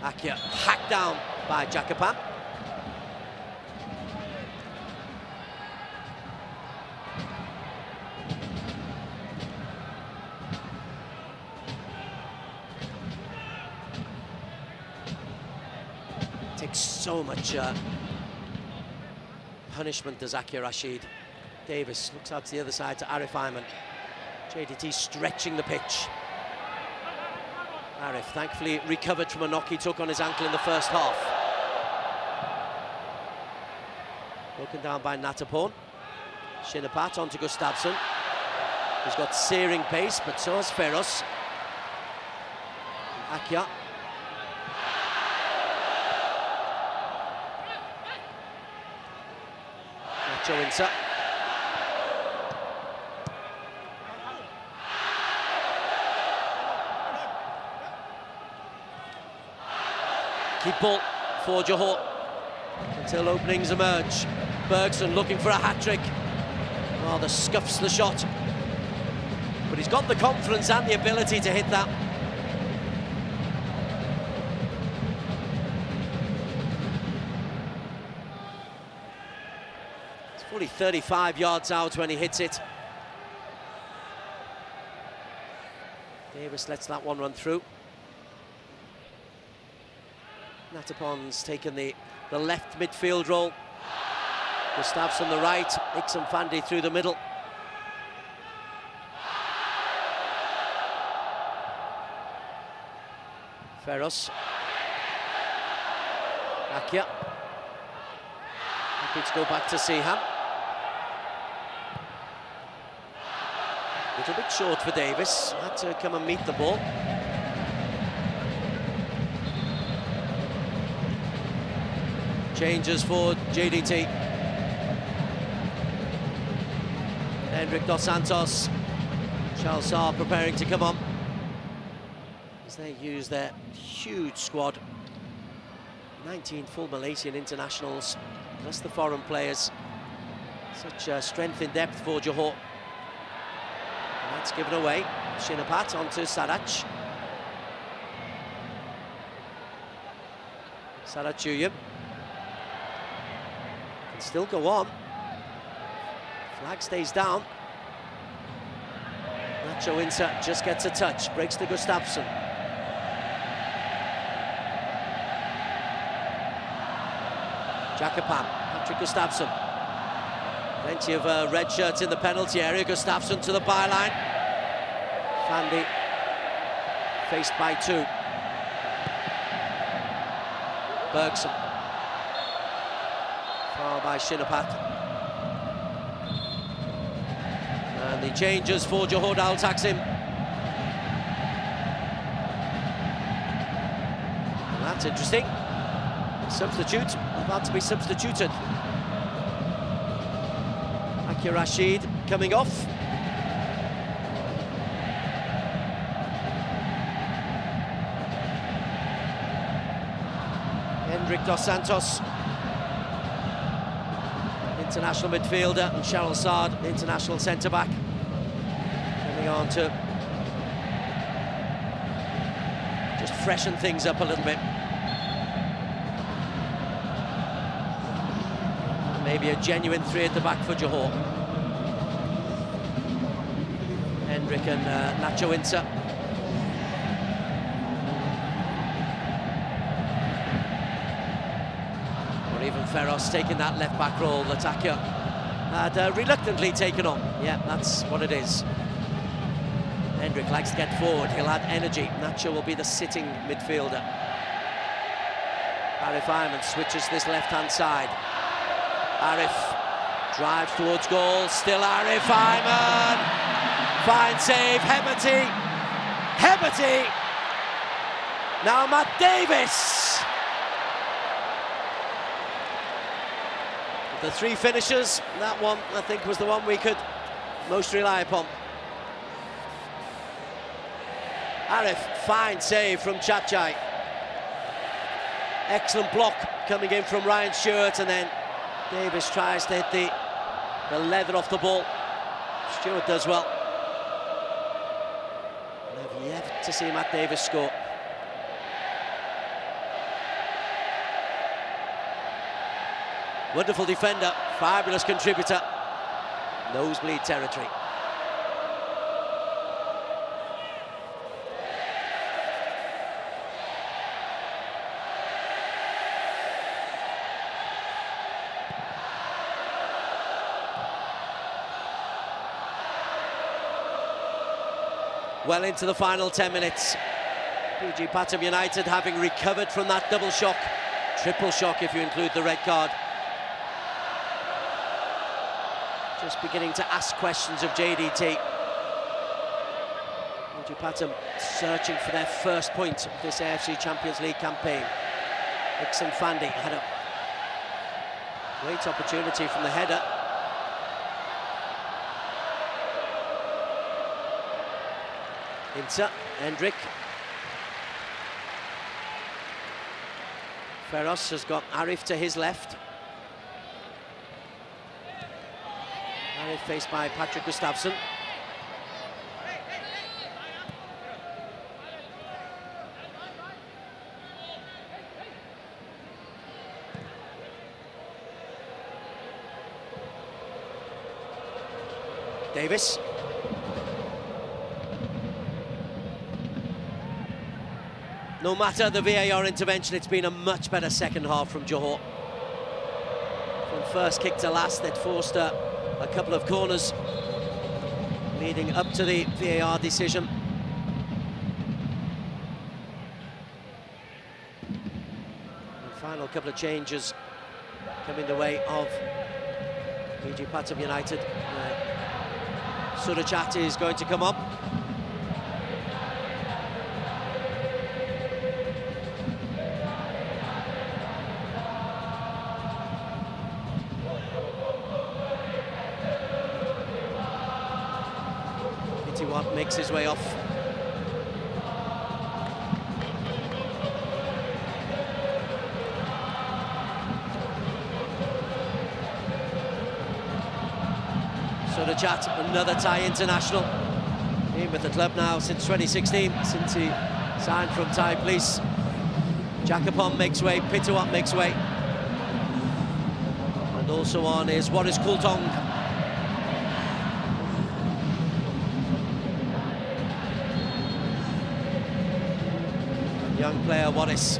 Akir hacked down by Jakapan. Takes so much punishment, does Akir Rashid. Davis looks out to the other side to Arif Ayman. JDT stretching the pitch. Arif thankfully recovered from a knock he took on his ankle in the first half. Broken down by Natapon. Shinapat onto Gustafsson. He's got searing pace, but so has Feros. Akya. Nacho Insa. Keep ball for Johor until openings emerge. Bergson looking for a hat-trick. Rather scuffs the shot. But he's got the confidence and the ability to hit that. It's fully 35 yards out when he hits it. Davis lets that one run through. Natapon's taken the left midfield role. Gustafsson the right, Ixon Fandi through the middle. Ferros. Akia. Happy to go back to Siham. Little bit short for Davis, had to come and meet the ball. Changes for JDT. Hendrik Dos Santos. Chalsar preparing to come on. As they use their huge squad. 19 full Malaysian internationals, plus the foreign players. Such strength in depth for Johor. And that's given away. Shinapat onto Sarach. Sarachuyum. Can still go on. Flag stays down. Nacho Insa just gets a touch, breaks to Gustafsson. Jacopam, Patrick Gustafsson. Plenty of red shirts in the penalty area. Gustafsson to the byline. Fandi faced by two. Bergson. Foul by Shinapat. And the changes for Johor Darul Taksim. And that's interesting. Substitute, about to be substituted. Aki Rashid coming off. Hendrik Dos Santos, international midfielder, and Cheryl Sard, international centre-back. Coming on to just freshen things up a little bit. Maybe a genuine three at the back for Johor. Hendrik and Nacho Insa. Or even Ferros taking that left-back role that Akia had reluctantly taken on. Yeah, that's what it is. Hendrik likes to get forward, he'll add energy. Nacho will be the sitting midfielder. Arif Ayman switches this left-hand side. Arif drives towards goal, still Arif Ayman. Fine save, Hemeti. Hemeti. Now Matt Davis. The three finishers, that one I think was the one we could most rely upon. Arif, fine save from Chachai. Excellent block coming in from Ryan Stewart, and then Davis tries to hit the leather off the ball. Stewart does well. I've yet to see Matt Davis score. Wonderful defender, fabulous contributor. Nosebleed territory. Well into the final 10 minutes. PG Pathum United having recovered from that double shock, triple shock if you include the red card. Just beginning to ask questions of JDT. PG Pathum searching for their first point of this AFC Champions League campaign. Ixon Fandi had a great opportunity from the header. Inter, Hendrik. Ferros has got Arif to his left. Arif faced by Patrick Gustafsson. Davis. No matter the VAR intervention, it's been a much better second half from Johor. From first kick to last, they'd forced a couple of corners leading up to the VAR decision. And final couple of changes coming the way of PG Pathum United. Surajat is going to come up. What makes his way off. Surajat, another Thai international. Been with the club now since 2016, since he signed from Thai Police. Jakapon makes way, Pituat makes way. And also on is Waris Kultong. Young player Waris.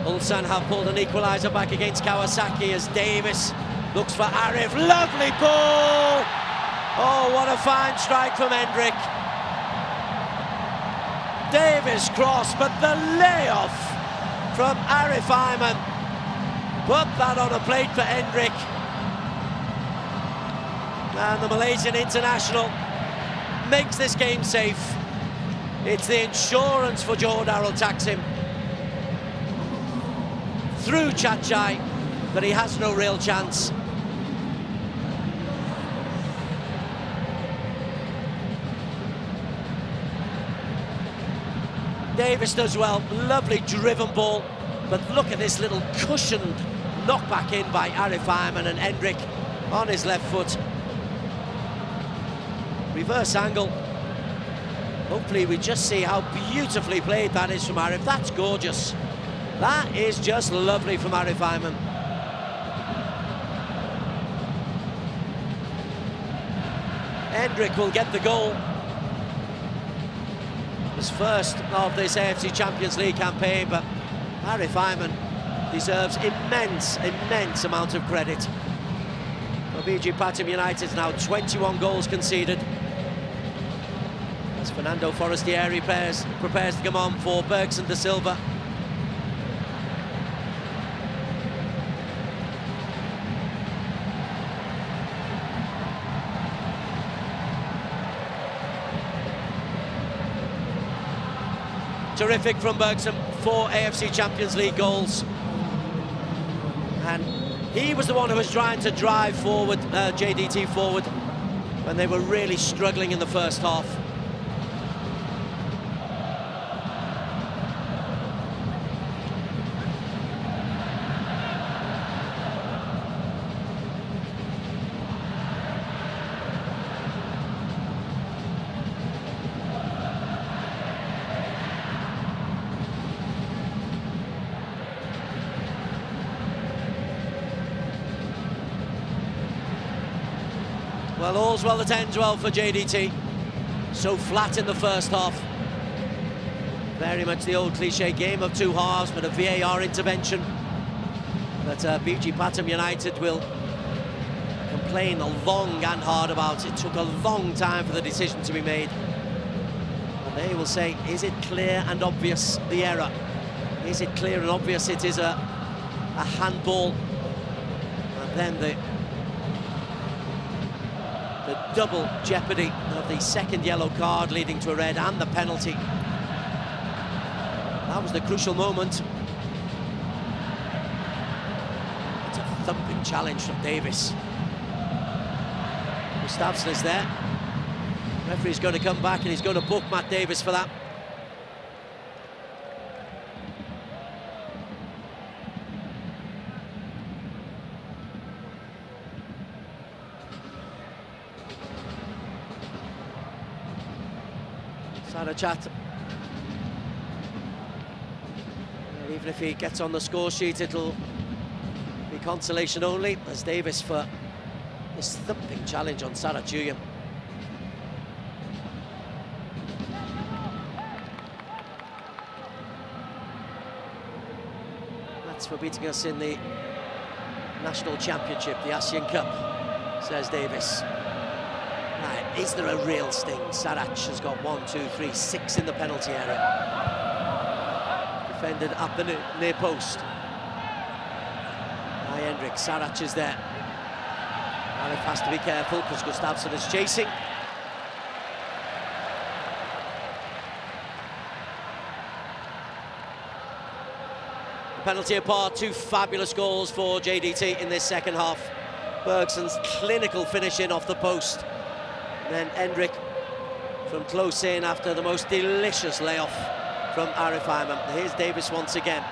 Ulsan have pulled an equaliser back against Kawasaki as Davis looks for Arif. Lovely ball! Oh, what a fine strike from Hendrik. Davis cross, but the layoff from Arif Ayman. Put that on a plate for Hendrik. And the Malaysian international makes this game safe. It's the insurance for Johor Darul Taksim. Through Chachai, but he has no real chance. Davis does well, lovely driven ball, but look at this little cushioned knockback in by Arif Ayman, and Hendrik on his left foot. Reverse angle. Hopefully we just see how beautifully played that is from Arif. That's gorgeous. That is just lovely from Arif Ayman. Hendrik will get the goal. His first of this AFC Champions League campaign, but Arif Ayman deserves immense amount of credit. For PG Pathum United, now 21 goals conceded. As Fernando Forestieri prepares to come on for Bergson de Silva. Terrific from Bergson, 4 AFC Champions League goals. And he was the one who was trying to drive forward, JDT forward, when they were really struggling in the first half. Well, all's well that ends well for JDT. So flat in the first half. Very much the old cliche game of two halves, but a VAR intervention. But PG Pathum United will complain long and hard about it. It took a long time for the decision to be made. And they will say, is it clear and obvious, the error? Is it clear and obvious it is a handball? And then the double jeopardy of the second yellow card leading to a red and the penalty. That was the crucial moment. It's a thumping challenge from Davis. Gustafsson is there. Referee's going to come back and he's going to book Matt Davis for that. Sarachat. Even if he gets on the score sheet, it'll be consolation only, as Davis for this thumping challenge on Sarachat. That's for beating us in the National Championship, the ASEAN Cup, says Davis. Right, is there a real sting? Sarach has got 1, 2, 3, 6 in the penalty area. Defended up the near post by Hendrik. Sarach is there. Arif has to be careful because Gustafsson is chasing. Penalty apart, 2 fabulous goals for JDT in this second half. Bergson's clinical finishing off the post. And then Hendrik from close in after the most delicious layoff from Arif Ayman. Here's Davis once again.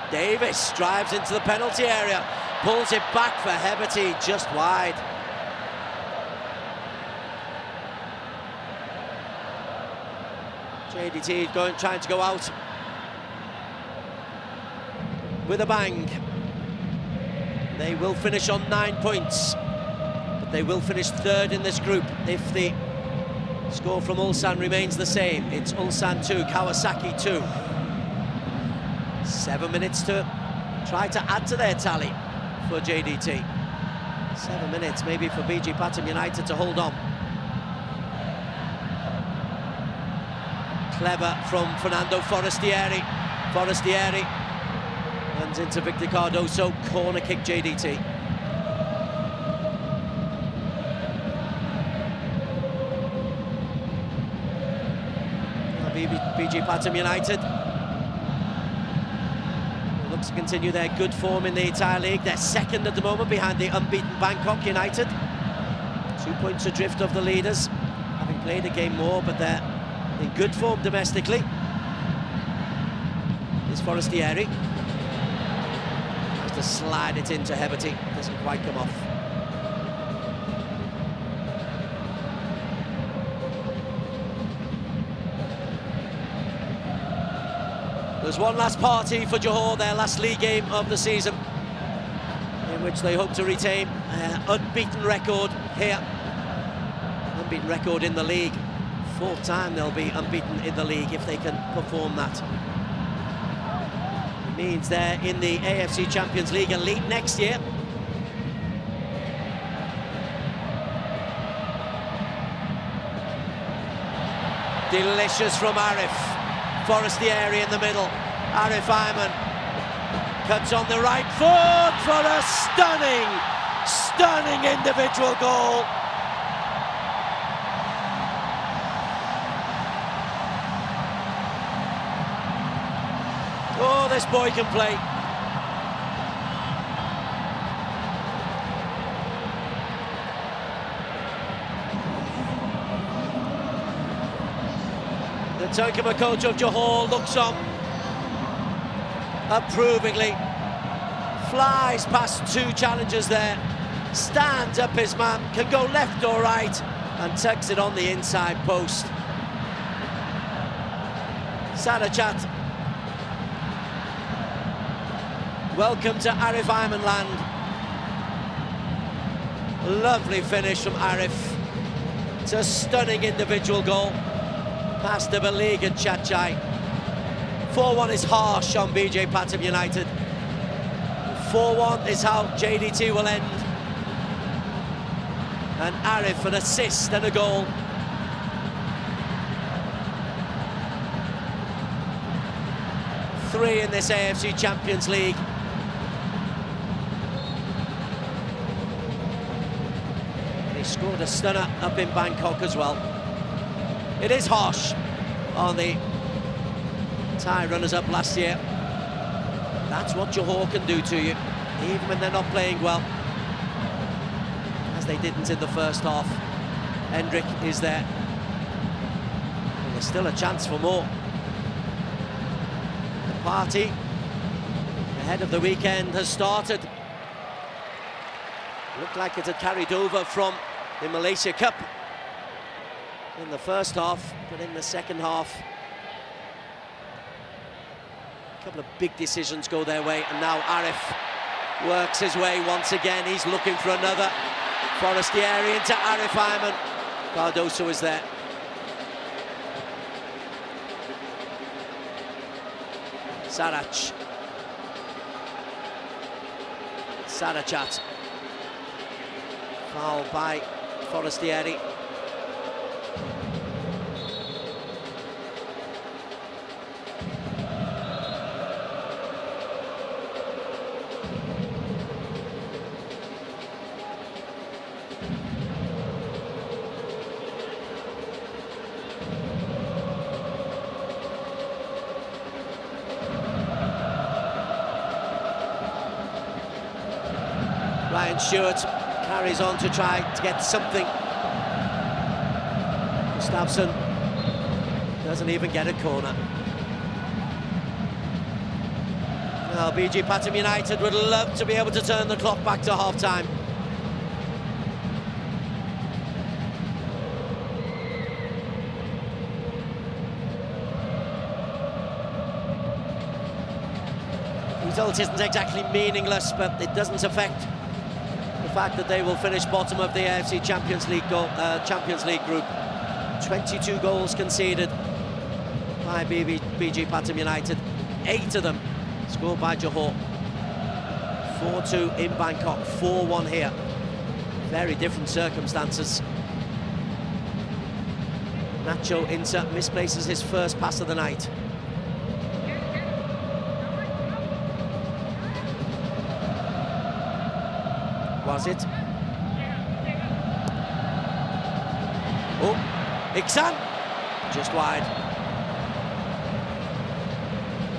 Davis drives into the penalty area, pulls it back for Heberty, just wide. JDT trying to go out with a bang. They will finish on 9 points, but they will finish third in this group if the score from Ulsan remains the same. It's Ulsan 2, Kawasaki 2. 7 minutes to try to add to their tally for JDT. 7 minutes maybe for BG Pathum United to hold on. Clever from Fernando Forestieri. Forestieri runs into Victor Cardoso. Corner kick JDT. BG Pathum United look to continue their good form in the entire league. They're second at the moment behind the unbeaten Bangkok United. 2 points adrift of the leaders, having played a game more, but they're in good form domestically. It's Forestieri. Has to slide it into Heberty. Doesn't quite come off. There's one last party for Johor, their last league game of the season, in which they hope to retain an unbeaten record here. Unbeaten record in the league. 4th time they'll be unbeaten in the league if they can perform that. It means they're in the AFC Champions League elite next year. Delicious from Arif. Forestieri in the middle. Arif Ayman cuts on the right foot for a stunning individual goal. Oh, this boy can play. The Tokima coach of Johor looks on approvingly, flies past 2 challengers there, stands up his man, can go left or right, and tucks it on the inside post. Sarachat. Welcome to Arif Ayman land. Lovely finish from Arif. It's a stunning individual goal. Past the Beleague and Chachai. 4-1 is harsh on BG Pathum United. 4-1 is how JDT will end. And Arif an assist and a goal. Three in this AFC Champions League. And he scored a stunner up in Bangkok as well. It is harsh on the Thai runners-up last year. That's what Johor can do to you, even when they're not playing well, as they didn't in the first half. Hendrik is there. And there's still a chance for more. The party ahead of the weekend has started. Looked like it had carried over from the Malaysia Cup. in the first half, but in the second half, a couple of big decisions go their way, and now Arif works his way once again. He's looking for another. Forestieri into Arif Ayman. Cardoso is there. Sarach. Sarachat. Foul by Forestieri. Ryan Stewart carries on to try to get something. Gustafsson doesn't even get a corner. Well, BG Pathum United would love to be able to turn the clock back to half-time. The result isn't exactly meaningless, but it doesn't affect the fact that they will finish bottom of the AFC Champions League group. 22 goals conceded by BG Pathum United, 8 of them scored by Johor. 4-2 in Bangkok, 4-1 here. Very different circumstances. Nacho Inter misplaces his first pass of the night. Was it? Oh, Iksan, just wide.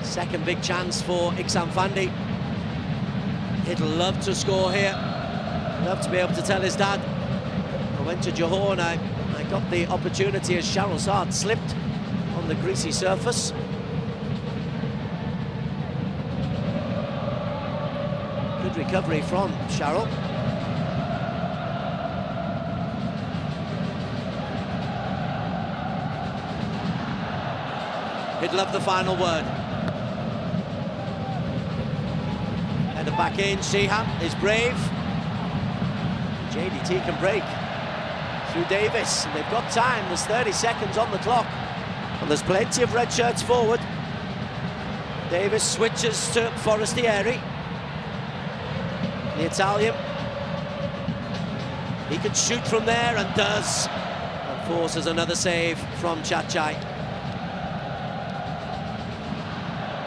Second big chance for Iksan Fandi. He'd love to score here. Love to be able to tell his dad, I went to Johor and I got the opportunity as Shahrul Saad slipped on the greasy surface. Good recovery from Shahrul. He'd love the final word. Header back in, Sheehan is brave. JDT can break through Davis, and they've got time. There's 30 seconds on the clock, and there's plenty of red shirts forward. Davis switches to Forestieri. The Italian. He can shoot from there and does, and forces another save from Chachai.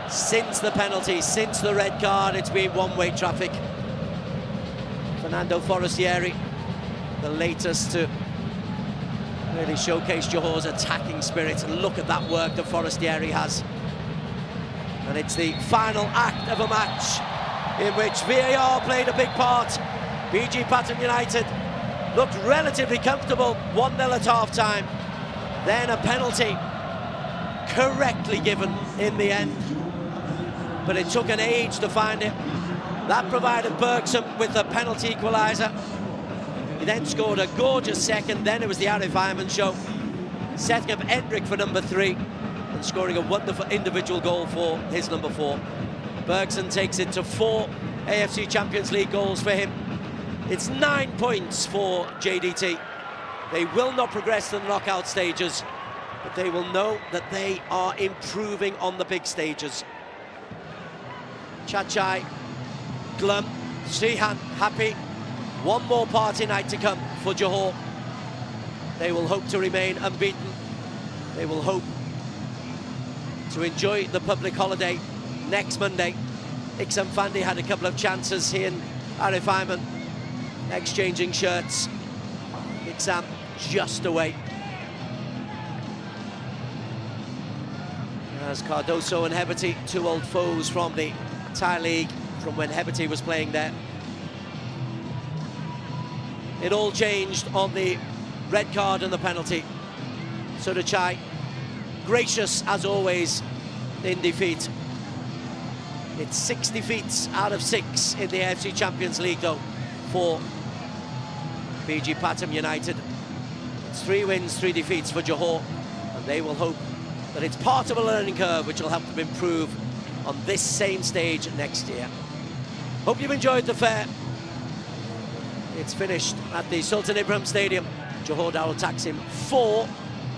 Since the penalty, since the red card, it's been one-way traffic. Fernando Forestieri, the latest to really showcase Johor's attacking spirit. And look at that work that Forestieri has. And it's the final act of a match in which VAR played a big part. BG Pathum United looked relatively comfortable, 1-0 at half-time. Then a penalty correctly given in the end. But it took an age to find it. That provided Bergson with the penalty equaliser. He then scored a gorgeous second. Then it was the Arif Ayman show, setting up Endrick for number 3 and scoring a wonderful individual goal for his number 4. Bergson takes it to 4 AFC Champions League goals for him. It's 9 points for JDT. They will not progress to the knockout stages, but they will know that they are improving on the big stages. Chachai, glum, Sheehan happy. One more party night to come for Johor. They will hope to remain unbeaten. They will hope to enjoy the public holiday next Monday. Iksan Fandi had a couple of chances. He and Arif Ayman exchanging shirts. Iksan just away. As Cardoso and Heberty, 2 old foes from the Thai League, from when Heberty was playing there. It all changed on the red card and the penalty. Sudachai, gracious as always in defeat. It's 6 defeats out of 6 in the AFC Champions League though for BG Pathum United. It's 3 wins, 3 defeats for Johor, and they will hope that it's part of a learning curve which will help them improve on this same stage next year. Hope you've enjoyed the fair. It's finished at the Sultan Ibrahim Stadium. Johor Darul Taksim 4,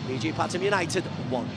PG Pathum United 1.